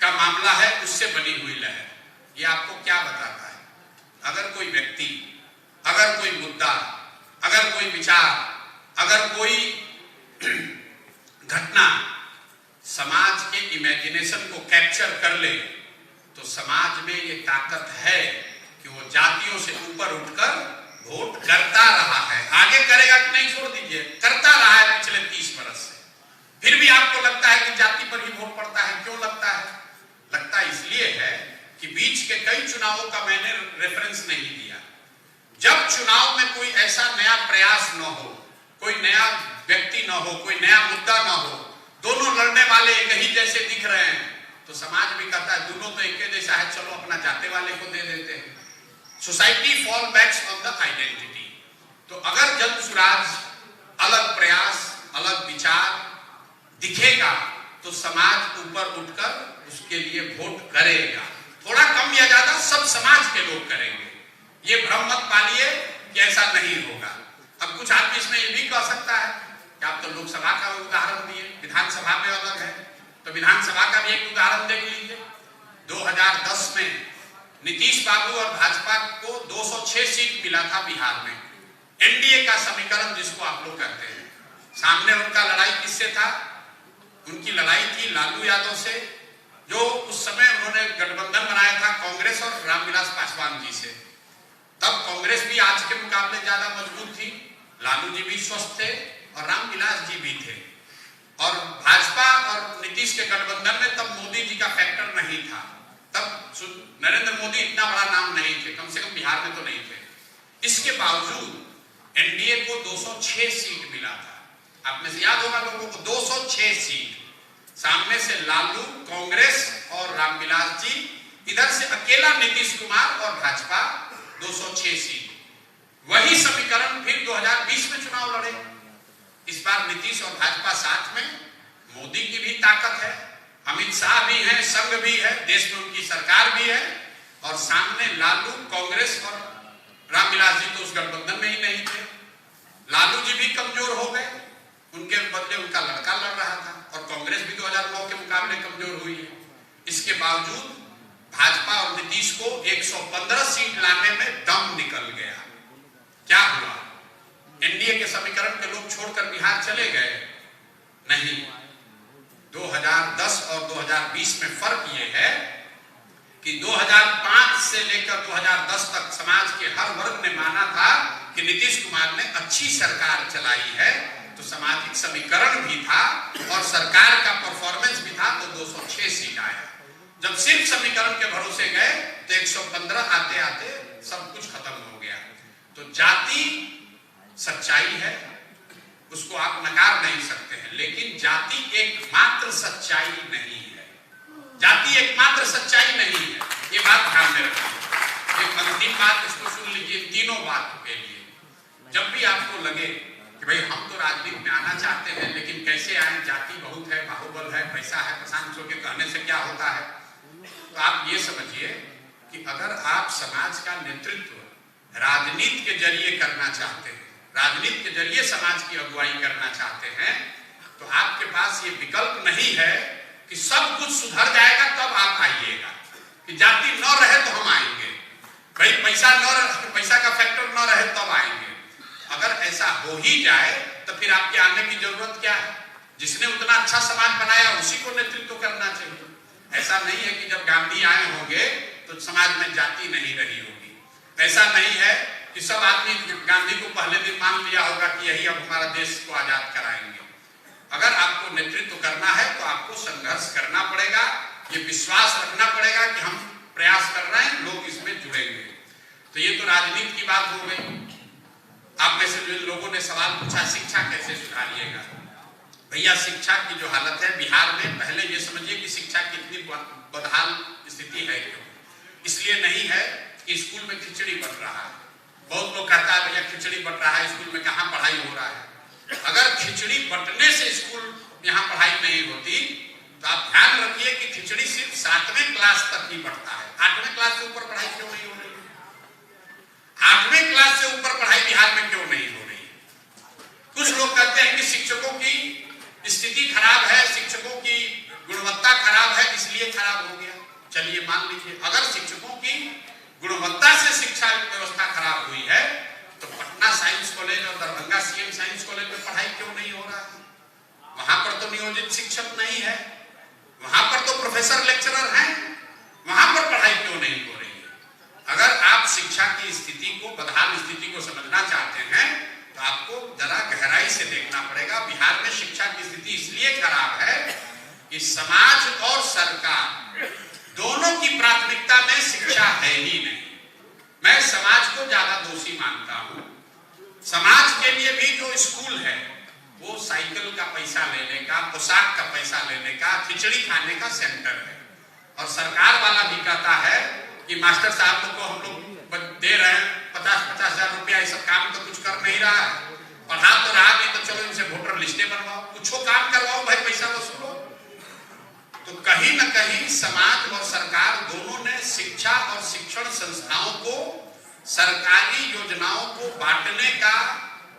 का मामला है, उससे बनी हुई लहर। ये आपको क्या बताता है? अगर कोई व्यक्ति, अगर कोई मुद्दा, अगर कोई विचार, अगर कोई घटना समाज के इमेजिनेशन को कैप्चर कर ले, तो समाज में ये ताकत है कि वो जातियों से ऊपर उठकर वोट करता रहा है। आगे करेगा कि नहीं छोड़ दीजिए, करता रहा है पिछले 30 बरस से। फिर भी आपको लगता है कि जाति पर ही वोट पड़ता है। क्यों लगता है? लगता इसलिए है कि बीच के कई चुनावों का मैंने रेफरेंस नहीं दिया। जब चुनाव में कोई ऐसा नया प्रयास न हो, कोई नया व्यक्ति न हो, कोई नया मुद्दा न हो, दोनों लड़ने वाले एक ही जैसे दिख रहे हैं, तो समाज भी कहता है दोनों तो एक जैसा है, चलो अपना जाते वाले को दे देते हैं। Society fall backs on the identity. तो अगर जनसुराज अलग प्रयास, अलग विचार दिखेगा तो समाज ऊपर उठकर उसके लिए वोट करेगा। थोड़ा कम या ज्यादा सब समाज के लोग करेंगे। ये भ्रम मत पालिए कि ऐसा नहीं होगा। अब कुछ आदमी इसमें ये भी कह सकता है कि आप तो लोकसभा का उदाहरण दिए, विधानसभा में अलग है, तो विधानसभा का भी एक उदाहरण देख लीजिए। 2010 में नीतीश बाबू और भाजपा को 206 सीट मिला था बिहार में। एनडीए का समीकरण जिसको आप लोग कहते हैं। सामने उनका लड़ाई किससे था? उनकी लड़ाई थी लालू यादव से, जो उस समय उन्होंने गठबंधन बनाया था कांग्रेस और रामविलास पासवान जी से। तब कांग्रेस भी आज के मुकाबले ज्यादा मजबूत थी, लालू जी भी स्वस्थ थे और रामविलास जी भी थे। और भाजपा और नीतीश के गठबंधन में तब मोदी जी का फैक्टर नहीं था। तब नरेंद्र मोदी इतना बड़ा नाम नहीं थे, कम से कम बिहार में तो नहीं थे। इसके बावजूद एनडीए को 206 सीट मिला था। आप में से याद होगा लोगों को 206 सीट। सामने से लालू, कांग्रेस और रामविलास जी, इधर से अकेला नीतीश कुमार और भाजपा 206 सीट। वही समीकरण फिर 2020 में चुनाव लड़े। इस बार नीतीश और भाजपा साथ में, मोदी की भी ताकत है, अमित शाह भी है, संघ भी है, देश में उनकी सरकार भी है, और सामने लालू, कांग्रेस और रामविलास जी तो उस गठबंधन में ही नहीं थे। लालू जी भी कमजोर हो गए, उनके बदले उनका लड़का लड़ रहा था, और कांग्रेस भी 2009 के मुकाबले कमजोर हुई है। इसके बावजूद भाजपा और नीतीश को 115 सीट लाने में दम निकल गया। क्या हुआ? समीकरण के लोग छोड़कर बिहार चले गए? नहीं। 2010 और 2020 में फर्क ये है कि 2005 से लेकर 2010 तक समाज के हर वर्ग ने माना था कि नीतीश कुमार ने अच्छी सरकार चलाई है, तो सामाजिक समीकरण भी था और सरकार का परफॉर्मेंस भी था, तो 206 सीट आया। जब सिर्फ समीकरण के भरोसे गए तो 115 आते आते सब कुछ खत्म हो गया। तो जाति सच्चाई है, उसको आप नकार नहीं सकते हैं, लेकिन जाति एकमात्र सच्चाई नहीं है। जाति एकमात्र सच्चाई नहीं है, ये बात ध्यान में रखिए। एक अंतिम बात इसको सुन लीजिए, तीनों बातों के लिए। जब भी आपको लगे कि भाई हम तो राजनीति में आना चाहते हैं लेकिन कैसे आए, जाति बहुत है, बाहुबल है, पैसा है, प्रशांत के कहने से क्या होता है, तो आप ये समझिए कि अगर आप समाज का नेतृत्व राजनीति के जरिए करना चाहते हैं, राजनीति के जरिए समाज की अगुवाई करना चाहते हैं, तो आपके पास ये विकल्प नहीं है कि सब कुछ सुधर जाएगा तब आप आइएगा, कि जाति न रहे तो हम आएंगे, भाई पैसा का फैक्टर न रहे तब आएंगे। अगर ऐसा हो ही जाए तो फिर आपके आने की जरूरत क्या है? जिसने उतना अच्छा समाज बनाया उसी को नेतृत्व करना चाहिए। ऐसा नहीं है कि जब गांधी आए होंगे तो समाज में जाति नहीं रही होगी। ऐसा नहीं है कि सब आदमी गांधी को पहले दिन मान लिया होगा कि यही अब हमारा देश को आजाद कराएंगे। अगर आपको नेतृत्व करना है तो आपको संघर्ष करना पड़ेगा, ये विश्वास रखना पड़ेगा कि हम प्रयास कर रहे हैं, लोग इसमें जुड़ेंगे। तो ये तो राजनीति की बात हो गई। आप में से जो लोगों ने सवाल पूछा शिक्षा कैसे सुधारिएगा, भैया शिक्षा की जो हालत है बिहार में, पहले ये समझिए कि शिक्षा की इतनी बदहाल स्थिति है क्यों? इसलिए नहीं है कि स्कूल में खिचड़ी बट रहा है। बहुत लोग कहता है भैया खिचड़ी बट रहा है, स्कूल में कहाँ पढ़ाई हो रहा है। अगर खिचड़ी बटने से स्कूल यहाँ पढ़ाई नहीं होती तो आप ध्यान रखिए कि खिचड़ी सिर्फ 7वें क्लास तक ही बढ़ता है। 8वें क्लास से ऊपर पढ़ाई क्यों नहीं हो रही? 8वें क्लास से ऊपर पढ़ाई बिहार में क्यों नहीं हो रही? कुछ लोग कहते हैं कि शिक्षकों की स्थिति खराब है, शिक्षकों की गुणवत्ता खराब है, इसलिए खराब हो गया। चलिए मान लीजिए, अगर शिक्षकों की गुणवत्ता से शिक्षा व्यवस्था खराब हुई है तो पटना साइंस कॉलेज और दरभंगा सीएम साइंस कॉलेज में पढ़ाई क्यों नहीं हो रहा है? वहां पर तो नियोजित शिक्षक नहीं है, वहां पर तो प्रोफेसर लेक्चरर हैं, वहां पर पढ़ाई क्यों नहीं हो रही है? अगर आप शिक्षा की स्थिति को, बदहाल स्थिति को समझना चाहते हैं तो आपको जरा गहराई से देखना पड़ेगा। बिहार में शिक्षा की स्थिति इसलिए खराब है कि समाज और सरकार दोनों की प्राथमिकता में शिक्षा है ही नहीं। मैं समाज को ज्यादा दोषी मानता हूं। समाज के लिए भी जो स्कूल है वो साइकिल का पैसा लेने का, पोशाक का पैसा लेने का, खिचड़ी खाने का सेंटर है। और सरकार वाला भी कहता है कि मास्टर साहब लोग को हम लोग दे रहे हैं 50-50 हजार रुपया, ये सब काम तो कुछ कर नहीं रहा है, पढ़ा तो रहा नहीं, तो चलो इनसे वोटर लिस्टें बनवाओ, कुछ काम करवाओ, भाई पैसा वसूलो। तो कहीं ना कहीं समाज और सरकार दोनों ने शिक्षा और शिक्षण संस्थाओं को, सरकारी योजनाओं को बांटने का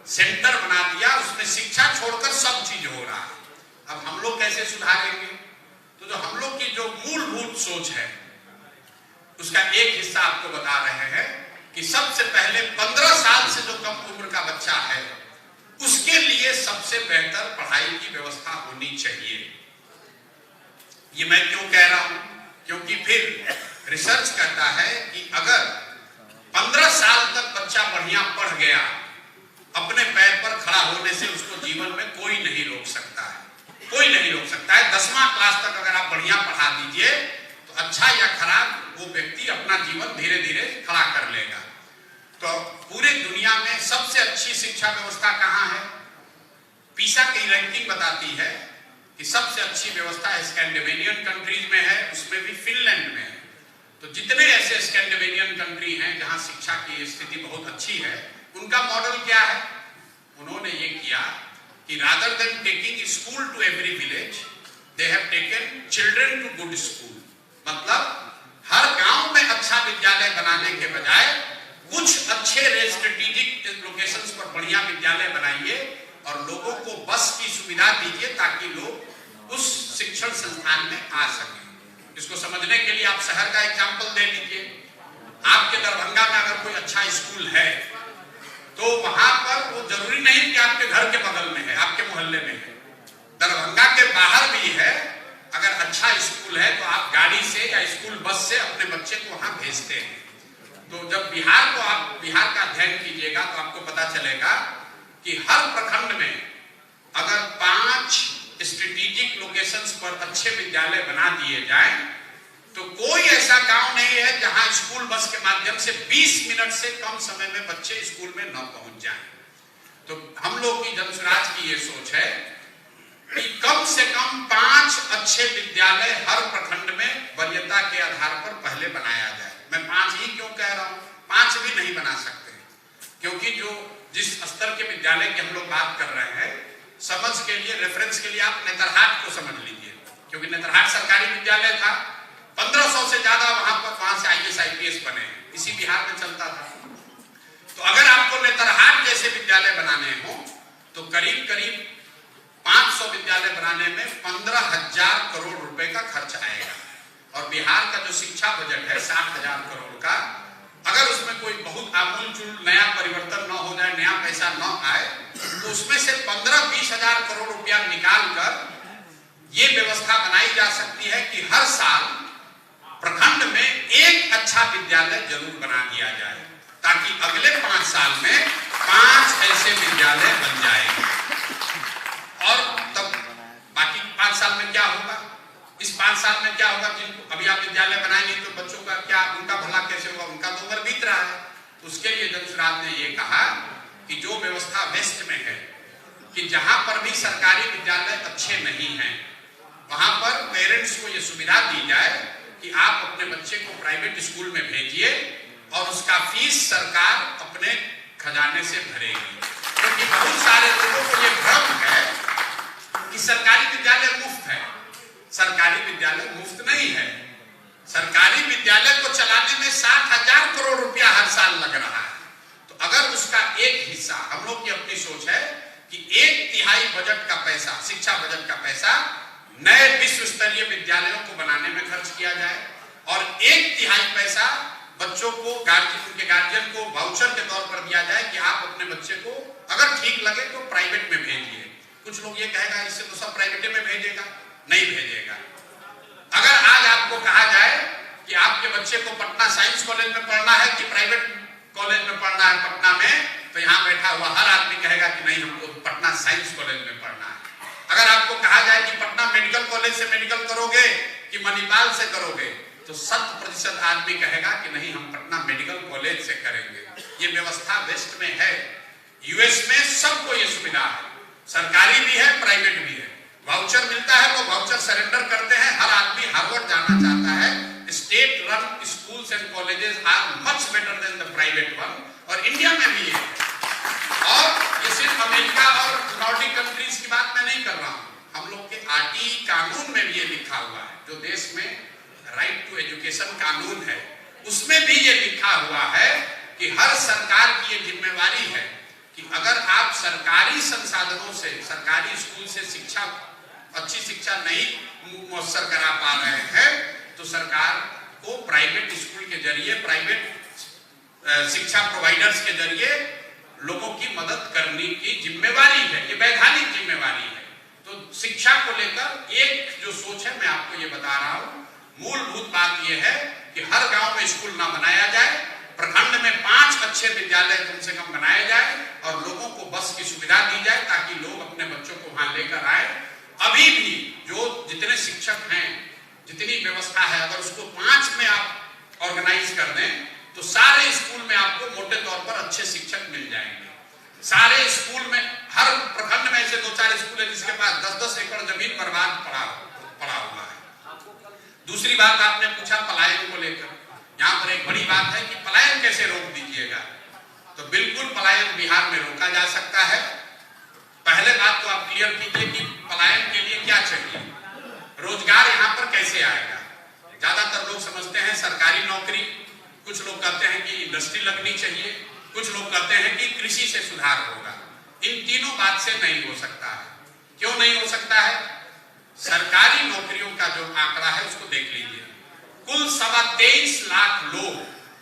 सेंटर बना दिया। उसमें शिक्षा छोड़कर सब चीज हो रहा है। अब हम लोग कैसे सुधारेंगे? तो जो हम लोग की जो मूलभूत सोच है उसका एक हिस्सा आपको बता रहे हैं कि सबसे पहले 15 साल से जो कम उम्र का बच्चा है उसके लिए सबसे बेहतर पढ़ाई की व्यवस्था होनी चाहिए। ये मैं क्यों कह रहा हूं? क्योंकि फिर रिसर्च कहता है कि अगर 15 साल तक बच्चा बढ़िया पढ़ गया, अपने पैर पर खड़ा होने से उसको जीवन में कोई नहीं रोक सकता है, कोई नहीं रोक सकता है। 10वां क्लास तक अगर आप बढ़िया पढ़ा दीजिए तो अच्छा या खराब वो व्यक्ति अपना जीवन धीरे धीरे खड़ा कर लेगा। तो पूरे दुनिया में सबसे अच्छी शिक्षा व्यवस्था कहाँ है? पीसा की रैंकिंग बताती है कि सबसे अच्छी व्यवस्था स्कैंडिनेवियन कंट्रीज में है, उसमें भी फिनलैंड में है। तो जितने ऐसे स्कैंडिनेवियन कंट्री हैं जहां शिक्षा की स्थिति बहुत अच्छी है, उनका मॉडल क्या है? उन्होंने ये किया कि rather than taking school to every village, they have taken children to good school. मतलब हर गांव में अच्छा विद्यालय बनाने के बजाय कुछ अच्छे स्ट्रेटेजिक लोकेशंस पर बढ़िया विद्यालय बनाइए और लोगों को बस की सुविधा दीजिए ताकि लोग उस शिक्षण संस्थान में आ सकें। इसको समझने के लिए आप शहर का एग्जाम्पल दे लीजिए। आपके दरभंगा में अगर कोई अच्छा स्कूल है तो वहां पर वो जरूरी नहीं कि आपके घर के बगल में है, आपके मोहल्ले में है, दरभंगा के बाहर भी है, अगर अच्छा स्कूल है तो आप गाड़ी से या स्कूल बस से अपने बच्चे को वहां भेजते हैं। तो जब आप बिहार का अध्ययन कीजिएगा तो आपको पता चलेगा कि हर प्रखंड में अगर 5 स्ट्रेटेजिक लोकेशंस पर अच्छे विद्यालय बना दिए जाएं तो कोई ऐसा गांव नहीं है जहां स्कूल बस के माध्यम से 20 मिनट से कम समय में बच्चे स्कूल में न पहुंच जाएं। तो हम लोग की जनसुराज की ये सोच है कि कम से कम 5 अच्छे विद्यालय हर प्रखंड में वरीयता के आधार पर पहले बनाया जाए। मैं 5 ही क्यों कह रहा हूं, 5 भी नहीं बना सकते, क्योंकि जिस स्तर के विद्यालय की हम लोग बात कर रहे हैं, समझ के लिए, रेफरेंस के लिए आप नेतरहाट को समझ लीजिए, क्योंकि नेतरहाट सरकारी विद्यालय था, 1500 से ज्यादा वहां से IAS IPS बने, इसी बिहार में चलता था। तो अगर आपको नेतरहाट जैसे विद्यालय बनाने हो तो करीब करीब 500 विद्यालय बनाने में 15,000 करोड़ रुपए का खर्च आएगा। और बिहार का जो शिक्षा बजट है 60,000 करोड़ का, अगर उसमें कोई बहुत आमूल नया परिवर्तन न हो जाए, नया पैसा न आए, तो उसमें से 15-20 हजार करोड़ रुपया निकाल कर ये व्यवस्था बनाई जा सकती है कि हर साल प्रखंड में एक अच्छा विद्यालय जरूर बना दिया जाए, ताकि अगले 5 साल में 5 ऐसे विद्यालय बन जाएंगे। और तब बाकी 5 साल में क्या होगा, इस 5 साल में क्या होगा, जिनको अभी आप विद्यालय बनाएंगे तो बच्चों का क्या, उनका भला कैसे होगा, उनका तो उम्र बीत रहा है। उसके लिए जनसुराज ने ये कहा कि जो व्यवस्था वेस्ट में है कि जहां पर भी सरकारी विद्यालय अच्छे नहीं हैं, वहां पर पेरेंट्स को ये सुविधा दी जाए कि आप अपने बच्चे को प्राइवेट स्कूल में भेजिए और उसका फीस सरकार अपने खजाने से भरेगी। क्योंकि बहुत सारे लोगों को ये भ्रम है कि सरकारी विद्यालय मुफ्त है। सरकारी विद्यालय मुफ्त नहीं है। सरकारी विद्यालय को चलाने में 60,000 करोड़ रुपया हर साल लग रहा है। तो अगर उसका एक हिस्सा, हम लोग की अपनी सोच है कि 1/3 बजट का पैसा, शिक्षा बजट का पैसा नए विश्व स्तरीय विद्यालयों को बनाने में खर्च किया जाए और 1/3 पैसा बच्चों को, उनके गार्जियन को वाउचर के तौर पर दिया जाए कि आप अपने बच्चे को अगर ठीक लगे तो प्राइवेट में भेजिए। कुछ लोग ये कहेगा इससे तो सब प्राइवेट में भेजेगा, नहीं भेजेगा। अगर आज आपको कहा जाए कि आपके बच्चे को पटना साइंस कॉलेज में पढ़ना है कि प्राइवेट कॉलेज में पढ़ना है पटना में, तो यहाँ बैठा हुआ हर आदमी कहेगा कि नहीं, हमको पटना साइंस कॉलेज में पढ़ना है। अगर आपको कहा जाए कि पटना मेडिकल कॉलेज से मेडिकल करोगे कि मणिपाल से करोगे, तो 100% आदमी कहेगा कि नहीं, हम पटना मेडिकल कॉलेज से करेंगे। ये व्यवस्था वेस्ट में है। यूएस में सबको ये सुविधा है, सरकारी भी है, प्राइवेट भी है। वाउचर मिलता है, वो वाउचर सरेंडर करते हैं। हर आदमी हार्वर्ड जाना चाहता है। State run schools and colleges are much better than the private one, और इंडिया में भी है। और ये सिर्फ अमेरिका और नॉर्डिक कंट्रीज की बात मैं नहीं कर रहा हूं, हम लोग के RTE कानून में भी ये लिखा हुआ है, जो देश में राइट टू एजुकेशन कानून है, उसमें भी ये लिखा हुआ है कि हर सरकार की ये जिम्मेवारी है कि अगर आप सरकारी संसाधनों से, सरकारी स्कूल से शिक्षा, अच्छी शिक्षा नहीं मुयस्सर करा पा रहे हैं, तो सरकार को प्राइवेट स्कूल के जरिए, प्राइवेट शिक्षा प्रोवाइडर्स के जरिए लोगों की मदद करने की जिम्मेवारी है। ये वैधानिक जिम्मेवारी है। तो शिक्षा को लेकर एक जो सोच है, मैं आपको ये बता रहा हूं, मूलभूत बात यह है कि हर गांव में स्कूल ना बनाया जाए, प्रखंड में 5 अच्छे विद्यालय कम से कम बनाए जाए और लोगों को बस की सुविधा दी जाए ताकि लोग अपने बच्चों को वहां लेकर आए। अभी भी जो जितने शिक्षक हैं, जितनी व्यवस्था है, अगर उसको 5 में आप ऑर्गेनाइज कर दें तो सारे स्कूल में आपको मोटे तौर पर अच्छे शिक्षक मिल जाएंगे। सारे स्कूल में, हर प्रखंड में ऐसे 2-4 स्कूल है जिसके पास 10-10 एकड़ जमीन बर्बाद पड़ा हुआ है। दूसरी बात आपने पूछा पलायन को लेकर, यहाँ पर एक बड़ी बात है कि पलायन कैसे रोक दीजिएगा। तो बिल्कुल पलायन बिहार में रोका जा सकता है। पहले बात तो आप क्लियर कीजिए कि पलायन के लिए क्या चाहिए, रोजगार यहाँ पर कैसे आएगा। ज्यादातर लोग समझते हैं सरकारी नौकरी, कुछ लोग कहते हैं कि इंडस्ट्री लगनी चाहिए, कुछ लोग कहते हैं कि कृषि से सुधार होगा। इन तीनों बात से नहीं हो सकता है। क्यों नहीं हो सकता है? सरकारी नौकरियों का जो आंकड़ा है उसको देख लीजिए। कुल 23.25 लाख लोग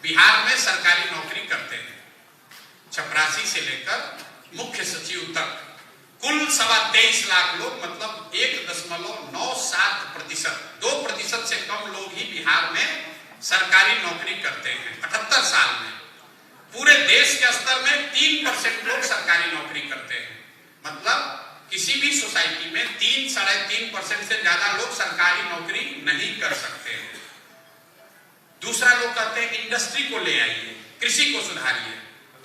बिहार में सरकारी नौकरी करते हैं। चपरासी से लेकर मुख्य सचिव तक कुल 23.25 लाख लोग, मतलब 1.97%, 2% से कम लोग ही बिहार में सरकारी नौकरी करते हैं 78 साल में। पूरे देश के स्तर में 3% लोग सरकारी नौकरी करते हैं। मतलब किसी भी सोसाइटी में 3-3.5% से ज्यादा लोग सरकारी नौकरी नहीं कर सकते हैं। दूसरा, लोग कहते हैं इंडस्ट्री को ले आइए, कृषि को सुधारिए।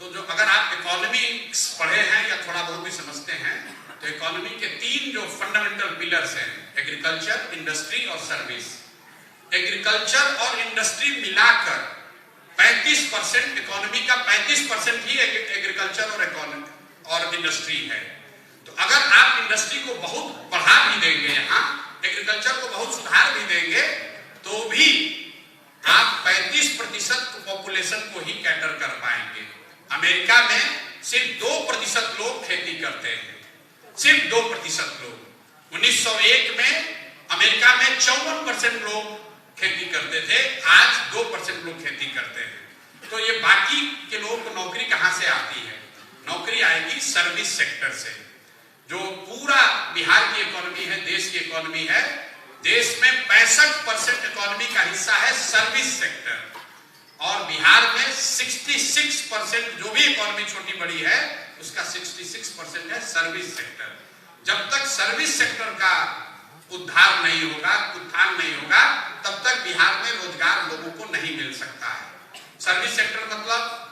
तो जो अगर आप इकोनॉमिक्स पढ़े हैं या थोड़ा बहुत भी समझते हैं तो इकोनॉमी के 3 जो फंडामेंटल पिलर्स हैं, एग्रीकल्चर, इंडस्ट्री और सर्विस। एग्रीकल्चर और इंडस्ट्री मिलाकर 35%, इकोनॉमी का 35% ही एग्रीकल्चर और इंडस्ट्री है। तो अगर आप इंडस्ट्री को बहुत बढ़ा भी देंगे, यहाँ एग्रीकल्चर को बहुत सुधार भी देंगे, तो भी आप 35% पॉपुलेशन को ही कैटर कर पाएंगे। अमेरिका में सिर्फ 2% लोग खेती करते हैं, सिर्फ 2% लोग। 1901 में अमेरिका में 54% लोग खेती करते थे, आज 2% लोग खेती करते हैं। तो ये बाकी के लोगों को नौकरी कहां से आती है? नौकरी आएगी सर्विस सेक्टर से। जो पूरा बिहार की इकोनॉमी है, देश की इकोनॉमी है, देश में 65% इकोनॉमी का हिस्सा है सर्विस सेक्टर, और बिहार में 66%, जो भी इकोनॉमी छोटी बड़ी है उसका 66% है सर्विस सेक्टर। जब तक सर्विस सेक्टर का उद्धार नहीं होगा, उत्थान नहीं होगा, तब तक बिहार में रोजगार लोगों को नहीं मिल सकता है। सर्विस सेक्टर मतलब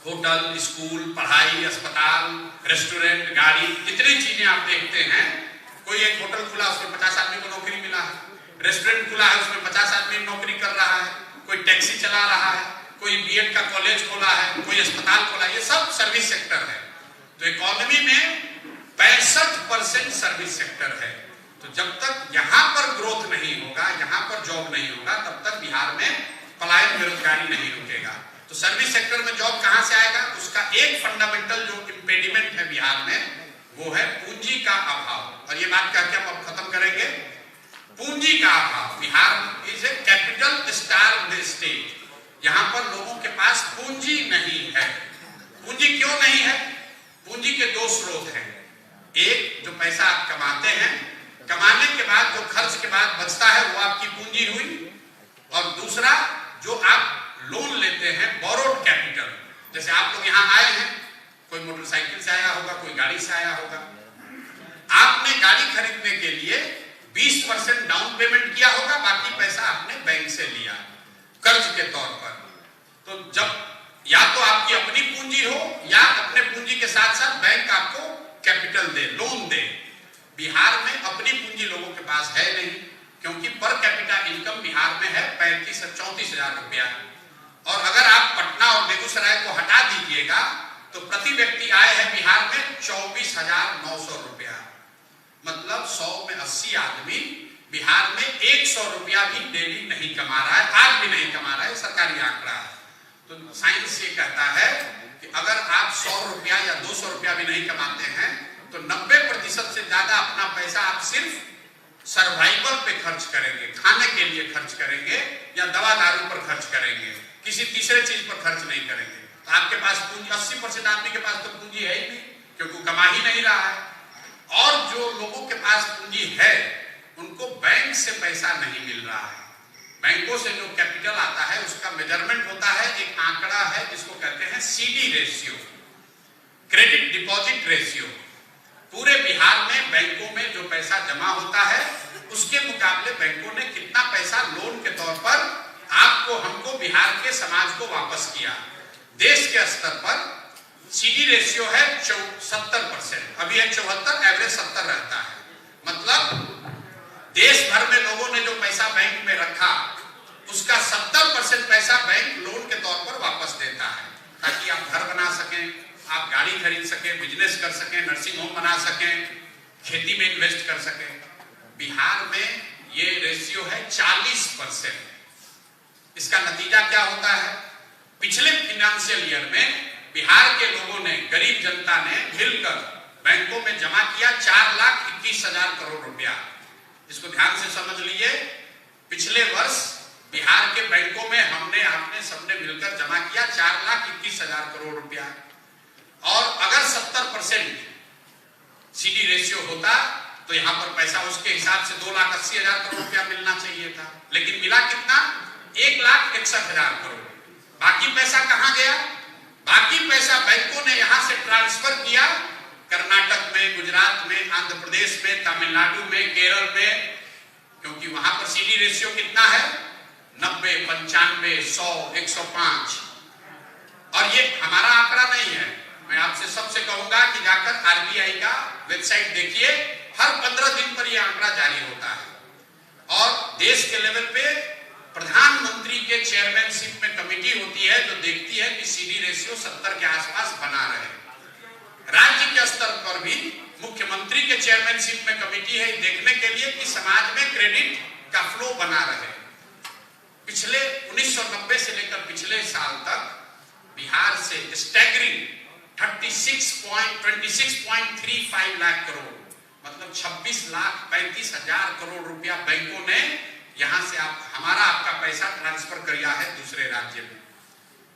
होटल, स्कूल, पढ़ाई, अस्पताल, रेस्टोरेंट, गाड़ी, कितनी चीजें आप देखते हैं। कोई एक होटल खुला, उसमें 50 आदमी को नौकरी मिला है, रेस्टोरेंट खुला है, उसमें 50 आदमी नौकरी कर रहा है, कोई टैक्सी चला रहा है, कोई बीएड का कॉलेज खोला है, कोई अस्पताल खोला, ये सब सर्विस सेक्टर है। तो इकोनॉमी में 65% सर्विस सेक्टर है। तो जब तक यहां पर ग्रोथ नहीं होगा, यहां पर जॉब नहीं होगा, तब तक बिहार में पलायन, बेरोजगारी नहीं रुकेगा। तो सर्विस सेक्टर में जॉब कहां से आएगा? उसका एक फंडामेंटल जो इंपेडिमेंट है बिहार में, वो है पूंजी का अभाव। और ये बात करके हम अब खत्म करेंगे। पूंजी का अभाव। Bihar is a capital starved state. यहां पर लोगों के पास पूंजी नहीं है। पूंजी क्यों नहीं है? पूंजी के 2 स्रोत हैं। एक, जो पैसा आप कमाते हैं, कमाने के बाद जो खर्च के बाद बचता है वो आपकी पूंजी हुई। और दूसरा, जो आप लोन लेते हैं, बोरोड कैपिटल। जैसे आप लोग यहाँ आए हैं, कोई मोटरसाइकिल से आया होगा, कोई गाड़ी से आया होगा। आपने गाड़ी खरीदने के लिए 20% डाउन पेमेंट किया होगा, बाकी पैसा आपने बैंक से लिया कर्ज के तौर पर। तो जब या तो आपकी अपनी पूंजी हो या अपने पूंजी के साथ साथ बैंक आपको कैपिटल दे, लोन दे। बिहार में अपनी पूंजी लोगों के पास है नहीं, क्योंकि पर कैपिटा इनकम बिहार में है 35 से 34 हजार रुपया। और अगर आप पटना और बेगूसराय को हटा दीजिएगा तो प्रति व्यक्ति आय है बिहार में 24,900 रुपया। मतलब 100 में 80 आदमी बिहार में 100 रुपया भी डेली नहीं कमा रहा है, आज भी नहीं कमा रहा है, सरकारी आंकड़ा है। तो साइंस ये कहता है कि अगर आप 100 रुपया या 200 रुपया भी नहीं कमाते हैं तो 90% से ज्यादा अपना पैसा आप सिर्फ सर्वाइवल पे खर्च करेंगे, खाने के लिए खर्च करेंगे या दवा दारू पर खर्च करेंगे, किसी तीसरे चीज पर खर्च नहीं करेंगे। तो आपके पास पूंजी, 80% आदमी के पास तो पूंजी है ही नहीं, क्योंकि कमा ही नहीं रहा है। और जो लोगों के पास पूंजी है उनको बैंक से पैसा नहीं मिल रहा है। बैंकों से जो कैपिटल आता है उसका मेजरमेंट होता है, एक आंकड़ा है जिसको कहते हैं CD ratio, credit deposit ratio. पूरे बिहार में बैंकों में जो पैसा जमा होता है उसके मुकाबले बैंकों ने कितना पैसा लोन के तौर पर आपको, हमको, बिहार के समाज को वापस किया। देश के स्तर पर सीडी रेशियो है 70%, अभी है 74, एवरेज 70 रहता है। मतलब देश भर में लोगों ने जो पैसा बैंक में रखा उसका 70% पैसा बैंक लोन के तौर पर वापस देता है, ताकि आप घर बना सकें, आप गाड़ी खरीद सकें, बिजनेस कर सकें, नर्सिंग होम बना सकें, खेती में इन्वेस्ट कर सकें। बिहार में ये रेशियो है 40%। इसका नतीजा क्या होता है? पिछले फाइनेंशियल ईयर में बिहार के लोगों ने, गरीब जनता ने मिलकर बैंकों में जमा किया 4,21,000 करोड़ रुपया। इसको ध्यान से समझ लीजिए। पिछले वर्ष बिहार के बैंकों में हमने, आपने, सबने मिलकर जमा किया 4,21,000 करोड़ रुपया। और अगर 70% तो यहाँ पर पैसा उसके हिसाब से 2,80,000 करोड़ रुपया मिलना चाहिए था, लेकिन मिला कितना? 1,61,000 करोड़। बाकी पैसा कहाँ गया? बाकी पैसा बैंकों ने यहाँ से ट्रांसफर किया कर्नाटक में, गुजरात में, आंध्र प्रदेश में, तमिलनाडु में, केरल में, क्योंकि वहां पर सीडी रेशियो कितना है? 90, 95, 100, 105। और ये हमारा आंकड़ा नहीं है, मैं आपसे सबसे कहूंगा कि जाकर आरबीआई का वेबसाइट देखिए, हर 15 दिन पर यह आंकड़ा जारी होता है। और देश के लेवल पे प्रधानमंत्री के चेयरमैनशिप में कमेटी होती है जो देखती है कि सीडी रेशियो 70 के आसपास बना रहे। राज्य के स्तर पर भी मुख्यमंत्री के चेयरमैनशिप में कमेटी है देखने के लिए कि समाज में क्रेडिट का फ्लो बना रहे। पिछले 1990 से लेकर पिछले साल तक बिहार से स्टैगरिंग 26.35 लाख करोड़, मतलब 26,35,000 करोड़ रुपया बैंकों ने यहां से हमारा आपका पैसा ट्रांसफर किया है दूसरे राज्य में।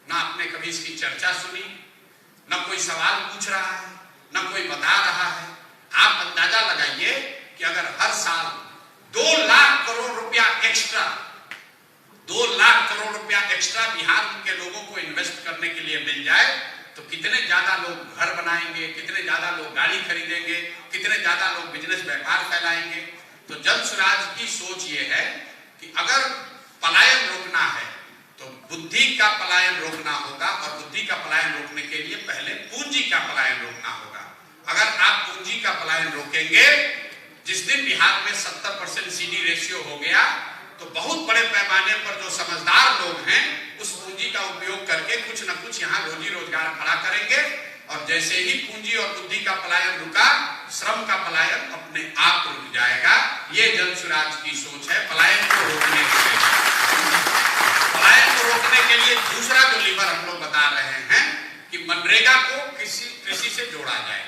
ना आपने कभी इसकी चर्चा सुनी, ना कोई सवाल पूछ रहा है, ना कोई बता रहा है। आप अंदाजा लगाइए कि अगर हर साल 2 लाख करोड़ रुपया एक्स्ट्रा, 2 लाख करोड़ रुपया एक्स्ट्रा बिहार के लोगों को इन्वेस्ट करने के लिए मिल जाए तो कितने ज्यादा लोग घर बनाएंगे, कितने ज्यादा लोग गाड़ी खरीदेंगे, कितने ज्यादा लोग बिजनेस व्यापार फैलाएंगे। तो जन स्वराज की सोच ये है कि अगर पलायन रोकना है तो बुद्धि का पलायन रोकना होगा, और बुद्धि का पलायन रोकने के लिए पहले पूंजी का पलायन रोकना होगा। अगर आप पूंजी का पलायन रोकेंगे, जिस दिन बिहार में 70% सीडी रेशियो हो गया तो बहुत बड़े पैमाने पर जो समझदार लोग हैं उस पूंजी का उपयोग करके कुछ न कुछ यहाँ रोजी रोजगार खड़ा करेंगे। और जैसे ही पूंजी और बुद्धि का पलायन रुका, श्रम का पलायन अपने आप रुक जाएगा। ये जन स्वराज की सोच है पलायन को रोकने के लिए। पलायन को रोकने के लिए दूसरा जो लीवर हम लोग बता रहे हैं कि मनरेगा को कृषि से जोड़ा जाए।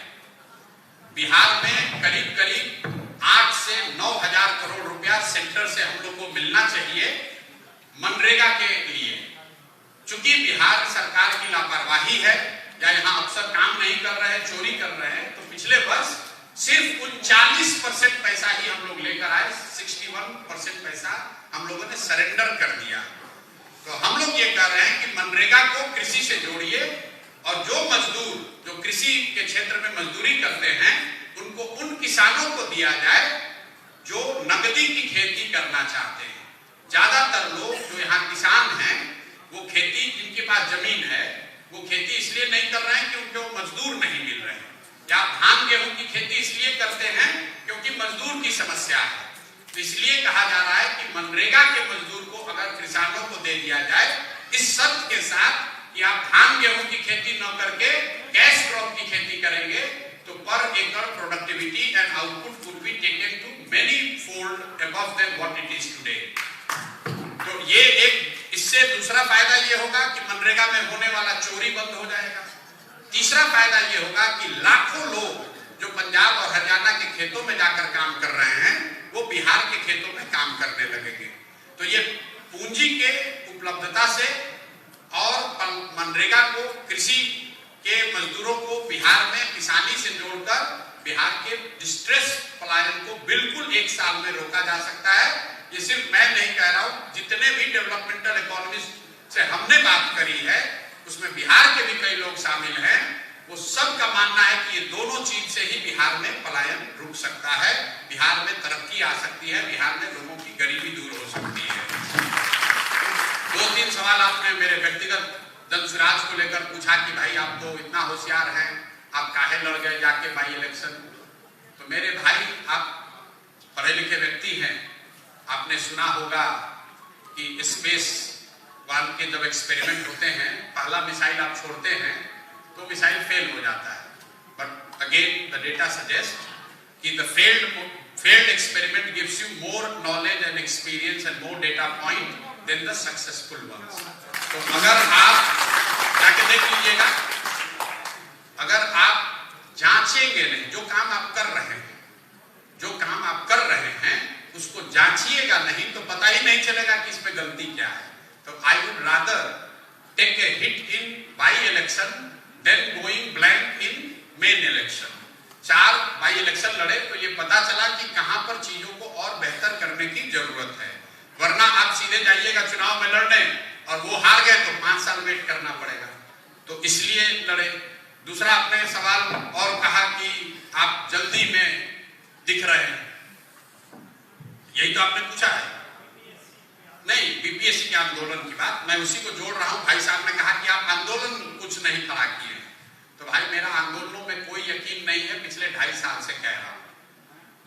बिहार में करीब करीब 8 से 9,000 करोड़ रुपया सेंटर से हम लोग को मिलना चाहिए मनरेगा के लिए। चूंकि बिहार सरकार की लापरवाही है या यहाँ अफसर काम नहीं कर रहे हैं, चोरी कर रहे हैं, तो पिछले वर्ष सिर्फ 39% पैसा ही हम लोग लेकर आए, 61% पैसा हम लोगों ने सरेंडर कर दिया। तो हम लोग ये कह रहे हैं कि मनरेगा को कृषि से जोड़िए, और जो मजदूर जो कृषि के क्षेत्र में मजदूरी करते हैं उनको उन किसानों को दिया जाए जो नगदी की खेती करना चाहते हैं। ज्यादातर लोग जो यहाँ किसान हैं वो खेती, जिनके पास जमीन है, वो खेती इसलिए नहीं कर रहे हैं क्योंकि वो मजदूर नहीं मिल रहे हैं, या धान गेहूं की खेती इसलिए करते हैं क्योंकि मजदूर की समस्या है। तो इसलिए कहा जा रहा है कि मनरेगा के मजदूर को अगर किसानों को दे दिया जाए, इस शर्त के साथ कि आप धान गेहूं की खेती न करके कैश क्रॉप की खेती करेंगे, तो per acre productivity and output would be taken to many fold above than what it is today. तो ये एक, इससे दूसरा फायदा ये होगा कि मनरेगा में होने वाला चोरी बंद हो जाएगा। तीसरा फायदा ये होगा कि लाखों लोग जो पंजाब और हरियाणा के खेतों में जाकर काम कर रहे हैं वो बिहार के खेतों में काम करने लगेंगे। तो ये पूंजी के उपलब्धता से और मनरेगा को, कृषि के मजदूरों को बिहार में किसानी से जोड़कर बिहार के डिस्ट्रेस पलायन को बिल्कुल 1 साल में रोका जा सकता है। ये सिर्फ मैं नहीं कह रहा हूं, जितने भी डेवलपमेंटल इकोनॉमिस्ट से हमने बात करी है उसमें बिहार के भी कई लोग शामिल हैं, वो सब का मानना है कि ये दोनों चीज से ही बिहार में पलायन रुक सकता है, बिहार में तरक्की आ सकती है, बिहार में लोगों की गरीबी दूर हो सकती है। 2-3 सवाल आपने मेरे व्यक्तिगत जन स्वराज को लेकर पूछा कि भाई आप तो इतना होशियार हैं, आप काहे लड़ गए जाके बाई इलेक्शन। तो मेरे भाई, आप पढ़े लिखे व्यक्ति हैं, आपने सुना होगा कि स्पेस वाल के जब एक्सपेरिमेंट होते हैं, पहला मिसाइल आप छोड़ते हैं तो मिसाइल फेल हो जाता है, but again the data suggest कि the failed experiment gives you more knowledge and experience and more data point than the successful ones. तो अगर आप जाके देख लीजिएगा, अगर आप जांचेंगे नहीं, जो काम आप कर रहे हैं, जो काम आप कर रहे हैं उसको जांचिएगा नहीं तो पता ही नहीं चलेगा कि इसमें गलती क्या है। तो I would rather take a hit in by election than going blank in main election. 4 by election लड़े तो ये पता चला कि कहां पर चीजों को और बेहतर करने की जरूरत है। वरना आप सीधे जाइएगा चुनाव में लड़ने और वो हार गए तो 5 साल वेट करना पड़ेगा, तो इसलिए लड़े। दूसरा आपने सवाल और कहा कि आप जल्दी में दिख रहे हैं, यही तो आपने पूछा है। नहीं, बीपीएससी के आंदोलन की बात मैं उसी को जोड़ रहा हूं। भाई साहब ने कहा कि आप आंदोलन कुछ नहीं खड़ा किए, तो भाई मेरा आंदोलनों में कोई यकीन नहीं है, पिछले 2.5 साल से कह रहा हूं,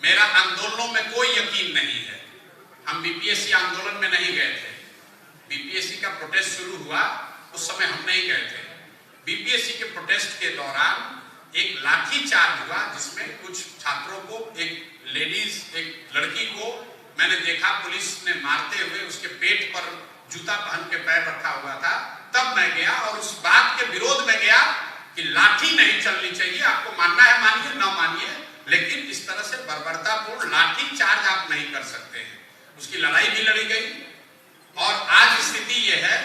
मेरा आंदोलनों में कोई यकीन नहीं है। हम बीपीएससी आंदोलन में नहीं गए थे, बीपीएससी का प्रोटेस्ट शुरू हुआ उस समय हम नहीं गए थे। बीपीएससी के प्रोटेस्ट के दौरान एक लाठी चार्ज हुआ जिसमें कुछ छात्रों को, एक लेडीज, एक लड़की को मैंने देखा पुलिस ने मारते हुए, उसके पेट पर जूता पहन के पैर रखा हुआ था। तब मैं गया और उस बात के विरोध में गया कि लाठी नहीं चलनी चाहिए, आपको मानना है मानिए, ना मानिए, लेकिन इस तरह से बर्बरतापूर्ण लाठी चार्ज आप नहीं कर सकते हैं। उसकी लड़ाई भी लड़ी गई और आज स्थिति यह है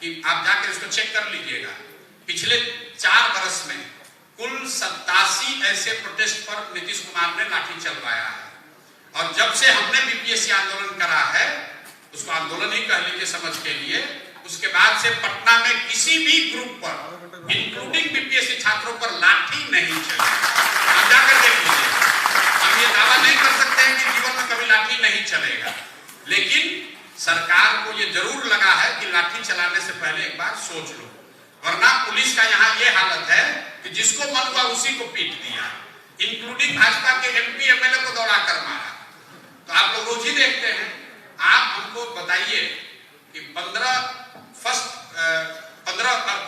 कि आप जाकर इसको चेक कर लीजिएगा, पिछले 4 वर्ष में कुल 87 ऐसे प्रोटेस्ट पर नीतीश कुमार ने लाठी चलवाया है। और जब से हमने बीपीएससी आंदोलन करा है, उसको आंदोलन ही कह लीजिए समझ के लिए, उसके बाद से पटना में किसी भी ग्रुप पर इंक्लूडिंग बीपीएससी छात्रों पर लाठी नहीं चली। आप जाकर देख लीजिए, हम ये दावा नहीं कर सकते हैं कि जीवन में कभी लाठी नहीं चलेगा, लेकिन सरकार को ये जरूर लगा है कि लाठी चलाने से पहले एक बार सोच लो, वरना पुलिस का यहाँ ये हालत है कि जिसको मन हुआ उसी को पीट दिया, इंक्लूडिंग भाजपा के एमपी एमएलए को दौड़ा कर मारा। तो आप लोग रोज ही देखते हैं। आप हमको बताइए कि 15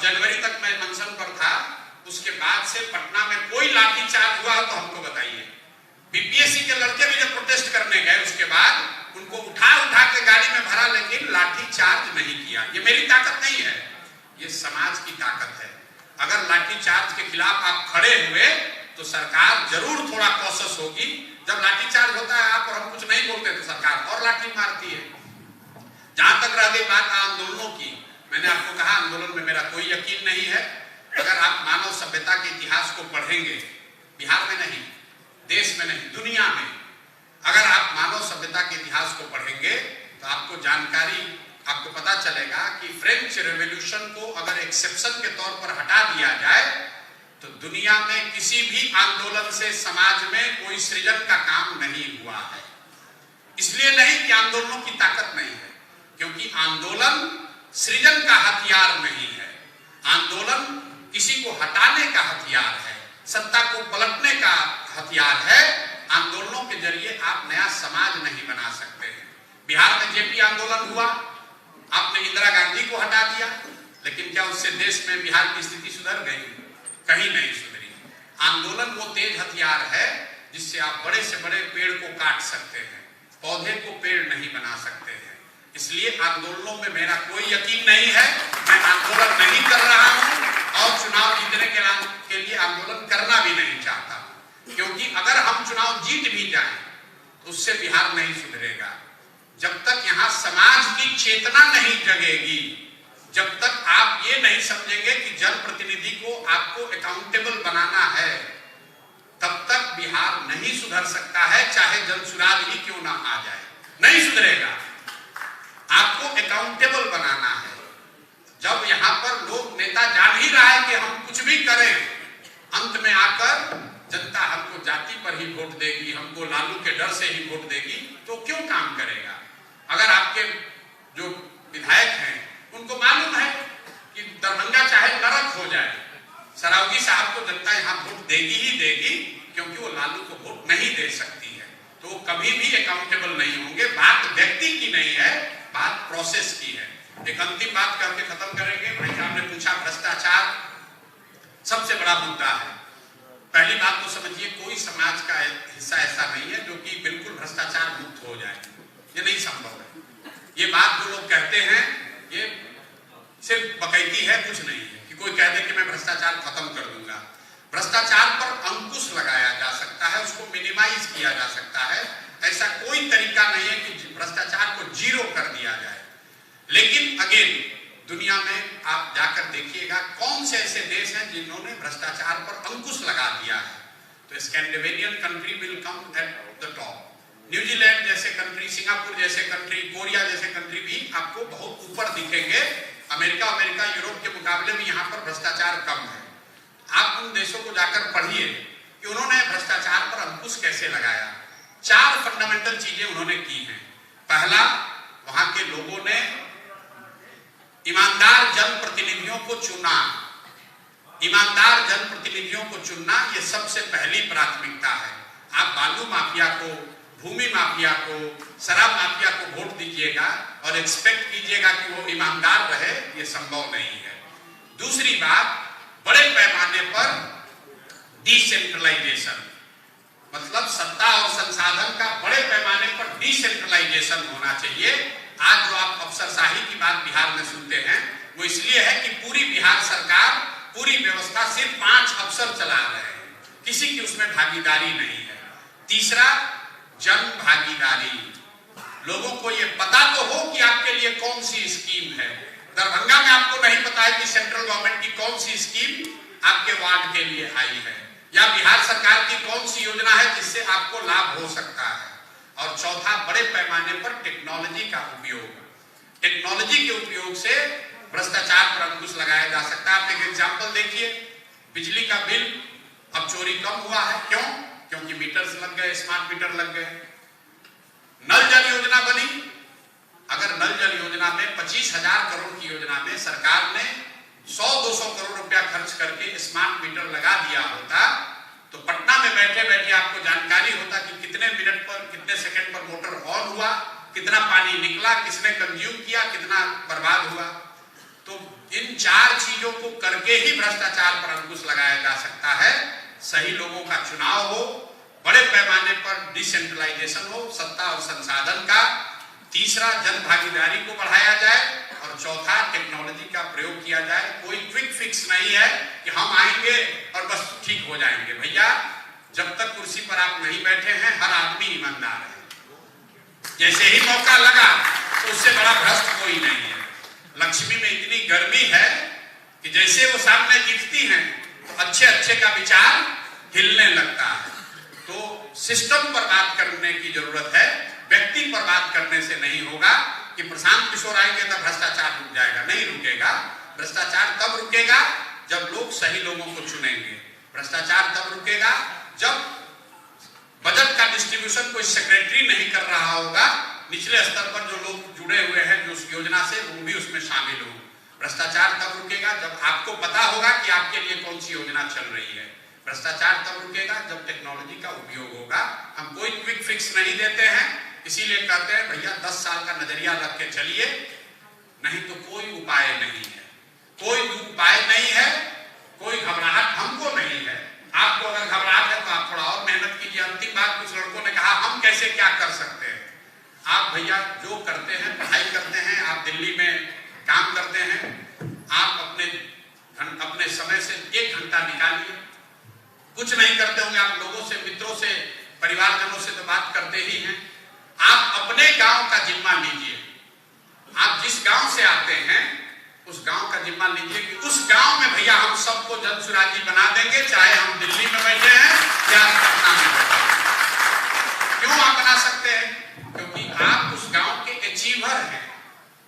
जनवरी तक मैं अनशन पर था, उसके बाद से पटना में कोई लाठीचार्ज हुआ तो हमको बताइए। बीपीएससी के लड़के भी जब प्रोटेस्ट करने गए उसके बाद उनको उठा के गाड़ी में भरा, लेकिन लाठीचार्ज नहीं किया। ये मेरी ताकत नहीं है, ये समाज की ताकत है। अगर लाठीचार्ज के खिलाफ आप खड़े हुए तो सरकार जरूर थोड़ा कॉशियस होगी। जब लाठीचार्ज होता है आप और हम कुछ नहीं बोलते तो सरकार और लाठी मारती है। जहां तक रह गई बात आंदोलनों की, मैंने आपको कहा आंदोलन में मेरा कोई यकीन नहीं है। अगर आप मानव सभ्यता के इतिहास को पढ़ेंगे, बिहार में नहीं, देश में नहीं, दुनिया में, अगर आप मानव सभ्यता के इतिहास को पढ़ेंगे तो आपको पता चलेगा कि फ्रेंच रेवोल्यूशन को अगर एक्सेप्शन के तौर पर हटा दिया जाए तो दुनिया में किसी भी आंदोलन से समाज में कोई सृजन का काम नहीं हुआ है। इसलिए नहीं कि आंदोलनों की ताकत नहीं है, क्योंकि आंदोलन सृजन का हथियार नहीं है, आंदोलन किसी को हटाने का हथियार है, सत्ता को पलटने का हथियार है। आंदोलनों के जरिए आप नया समाज नहीं बना सकते हैं। बिहार में जेपी आंदोलन हुआ, आपने इंदिरा गांधी को हटा दिया, लेकिन क्या उससे देश में बिहार की स्थिति सुधर गई? कहीं नहीं सुधरी। आंदोलन वो तेज हथियार है जिससे आप बड़े से बड़े पेड़ को काट सकते हैं, पौधे को पेड़ नहीं बना सकते हैं। इसलिए आंदोलनों में मेरा कोई यकीन नहीं है, मैं आंदोलन नहीं कर रहा हूं और चुनाव जीतने के लिए आंदोलन करना भी नहीं चाहता, क्योंकि अगर हम चुनाव जीत भी जाएं तो उससे बिहार नहीं सुधरेगा। जब तक यहां समाज की चेतना नहीं जगेगी, जब तक आप ये नहीं समझेंगे कि जनप्रतिनिधि को आपको अकाउंटेबल बनाना है, तब तक बिहार नहीं सुधर सकता है, चाहे जनसुराज ही क्यों ना आ जाए, नहीं सुधरेगा। आपको अकाउंटेबल बनाना है। जब यहां पर लोग, नेता जान ही रहा है कि हम कुछ भी करें, अंत में आकर जनता हमको जाति पर ही वोट देगी, हमको लालू के डर से ही वोट देगी, तो क्यों काम करेगा? अगर आपके जो विधायक हैं उनको मालूम है कि दरभंगा चाहे नरक हो जाए, सरावगी साहब को जनता यहां वोट देगी ही देगी, क्योंकि वो लालू को वोट नहीं दे सकती है, तो वो कभी भी अकाउंटेबल नहीं होंगे। बात व्यक्ति की नहीं है, बात प्रोसेस की है। एक अंतिम बात करके खत्म करेंगे। भाई साहब ने पूछा भ्रष्टाचार सबसे बड़ा मुद्दा है। पहली बात तो समझिए, कोई समाज का हिस्सा ऐसा नहीं है जो कि बिल्कुल भ्रष्टाचार मुक्त हो जाए, ये नहीं संभव है। ये बात जो लोग कहते हैं ये सिर्फ बकैती है, कुछ नहीं है कि कोई कह दे कि मैं भ्रष्टाचार खत्म कर दूंगा। भ्रष्टाचार पर अंकुश लगाया जा सकता है, उसको मिनिमाइज किया जा सकता है। ऐसा कोई तरीका नहीं है कि भ्रष्टाचार को जीरो कर दिया जाए। लेकिन अगेन दुनिया में आप जाकर देखिएगा कौन से ऐसे देश हैं जिन्होंने भ्रष्टाचार पर अंकुश लगा दिया है। तो Scandinavian country will come at the top. New Zealand जैसे कंट्री, सिंगापुर जैसे कंट्री, कोरिया जैसे कंट्री भी आपको बहुत ऊपर दिखेंगे। अमेरिका यूरोप के मुकाबले में यहाँ पर भ्रष्टाचार कम है। आप उन देशों को जाकर पढ़िए कि उन्होंने भ्रष्टाचार पर अंकुश कैसे लगाया। 4 फंडामेंटल चीजें उन्होंने की हैं। पहला, वहां के लोगों ने ईमानदार जनप्रतिनिधियों को चुना। ईमानदार जनप्रतिनिधियों को चुनना ये सबसे पहली प्राथमिकता है। आप बालू माफिया को, भूमि माफिया को, शराब माफिया को वोट दीजिएगा और एक्सपेक्ट कीजिएगा कि वो ईमानदार रहे, ये संभव नहीं है। दूसरी बात, बड़े पैमाने पर डिसेंट्रलाइजेशन, मतलब सत्ता और संसाधन का बड़े पैमाने पर डिसेंट्रलाइजेशन होना चाहिए। आज जो आप अफसरशाही की बात बिहार में सुनते हैं वो इसलिए है कि पूरी बिहार सरकार, पूरी व्यवस्था सिर्फ 5 अफसर चला रहे हैं, किसी की उसमें भागीदारी नहीं है। तीसरा, जन भागीदारी। लोगों को ये पता तो हो कि आपके लिए कौन सी स्कीम है। दरभंगा में आपको नहीं पता है कि सेंट्रल गवर्नमेंट की कौन सी स्कीम आपके वार्ड के लिए आई है, या बिहार सरकार की कौन सी योजना है जिससे आपको लाभ हो सकता है। और चौथा, बड़े पैमाने पर टेक्नोलॉजी का उपयोग। टेक्नोलॉजी के उपयोग से भ्रष्टाचार पर अंकुश लगाया जा सकता है। आप एक एग्जांपल देखिए, बिजली का बिल अब चोरी कम हुआ है। क्यों? क्योंकि मीटर्स लग गए, स्मार्ट मीटर लग गए। नल जल योजना बनी। अगर नल जल योजना में 25,000 करोड़ की योजना में सरकार ने 100-200 करोड़ रुपया खर्च करके स्मार्ट मीटर लगा दिया होता तो पटना में बैठे बैठे आपको जानकारी होता कि कितने मिनट पर, कितने सेकंड पर मोटर ऑन हुआ, कितना पानी निकला, किसने कंज्यूम किया, कितना बर्बाद हुआ। तो इन 4 चीजों को करके ही भ्रष्टाचार पर अंकुश लगाया जा सकता है। सही लोगों का चुनाव हो, बड़े पैमाने पर डिसेंट्रलाइजेशन हो सत्ता और संसाधन का। तीसरा, जन भागीदारी को बढ़ाया जाए। और चौथा, टेक्नोलॉजी का प्रयोग किया जाए। कोई क्विक फिक्स नहीं है कि हम आएंगे और बस ठीक हो जाएंगे। भैया, जब तक कुर्सी पर आप नहीं बैठे हैं, हर आदमी ईमानदार है। जैसे ही मौका लगा तो उससे बड़ा भ्रष्ट कोई नहीं है। लक्ष्मी में इतनी गर्मी है कि जैसे वो सामने दिखती हैं तो अच्छे अच्छे का विचार हिलने लगता है। तो सिस्टम पर बात करने की जरूरत है, व्यक्ति पर बात करने से नहीं होगा कि प्रशांत किशोर आएंगे तो भ्रष्टाचार रुक जाएगा। नहीं रुकेगा। भ्रष्टाचार तब रुकेगा जब लोग सही लोगों को चुनेंगे। भ्रष्टाचार तब रुकेगा जब बजट का डिस्ट्रीब्यूशन कोई सेक्रेटरी नहीं कर रहा होगा, निचले स्तर पर जो लोग जुड़े हुए हैं जो उस योजना से, वो भी उसमें शामिल हो। भ्रष्टाचार तब रुकेगा जब आपको पता होगा कि आपके लिए कौन सी योजना चल रही है। भ्रष्टाचार तब रुकेगा जब टेक्नोलॉजी का उपयोग होगा। हम कोई क्विक फिक्स नहीं देते हैं, इसीलिए कहते हैं भैया 10 साल का नजरिया रख के चलिए, नहीं तो कोई उपाय नहीं है। कोई उपाय नहीं है, कोई घबराहट हमको नहीं है। आपको अगर घबराहट है तो आप थोड़ा और मेहनत कीजिए। अंतिम बात, कुछ लड़कों ने कहा हम कैसे क्या कर सकते हैं। आप भैया जो करते हैं, पढ़ाई करते हैं, आप दिल्ली में काम करते हैं, आप अपने समय से 1 घंटा निकालिए। कुछ नहीं करते होंगे, आप लोगों से, मित्रों से, परिवारजनों से तो बात करते ही हैं। आप अपने गांव का जिम्मा लीजिए। आप जिस गांव से आते हैं उस गांव का जिम्मा लीजिए कि उस गांव में भैया हम सबको जनसुराजी बना देंगे, चाहे हम दिल्ली में बैठे हैं या पटना में बैठे हैं। क्यों आप बना सकते हैं? क्योंकि आप उस गांव के अचीवर हैं।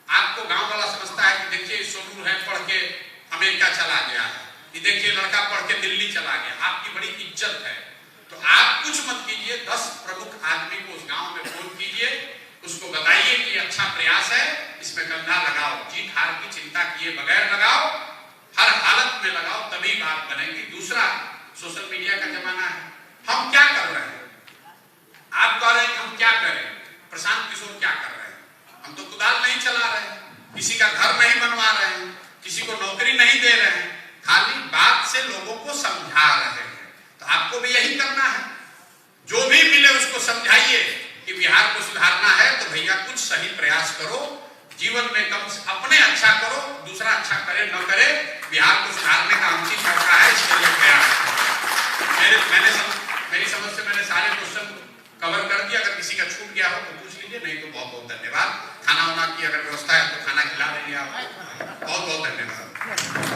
आपको गांव वाला समझता है कि देखिए सोनू है, पढ़ के अमेरिका चला गया है, ये देखिए लड़का पढ़ के दिल्ली चला गया। आपकी बड़ी इज्जत है। तो आप कुछ मत कीजिए, 10 प्रमुख आदमी को उस गांव में फोन कीजिए, उसको बताइए कि अच्छा प्रयास है, इसमें कंधा लगाओ, जीत हार की चिंता किए बगैर लगाओ, हर हालत में लगाओ, तभी बात बनेगी। दूसरा, सोशल मीडिया का जमाना है। हम क्या कर रहे हैं? आप कह रहे हैं हम क्या करें? प्रशांत किशोर क्या कर रहे हैं? हम तो कुदाल नहीं चला रहे हैं, किसी का घर नहीं बनवा रहे हैं, किसी को नौकरी नहीं दे रहे हैं, खाली बात से लोगों को समझा रहे हैं। तो आपको भी यही करना है। जो भी मिले उसको समझाइए कि बिहार को सुधारना है तो भैया कुछ सही प्रयास करो, जीवन में कम से अपने अच्छा करो, दूसरा अच्छा करे न करे, बिहार को सुधारने का अंतिम मौका है, इसके लिए प्रयास करो। मेरी समझ से मैंने सारे क्वेश्चन कवर कर दिया। अगर किसी का छूट गया हो तो पूछ लीजिए, नहीं तो बहुत बहुत धन्यवाद। खाना वाना की अगर व्यवस्था है तो खाना खिला देंगे आपको। बहुत बहुत धन्यवाद।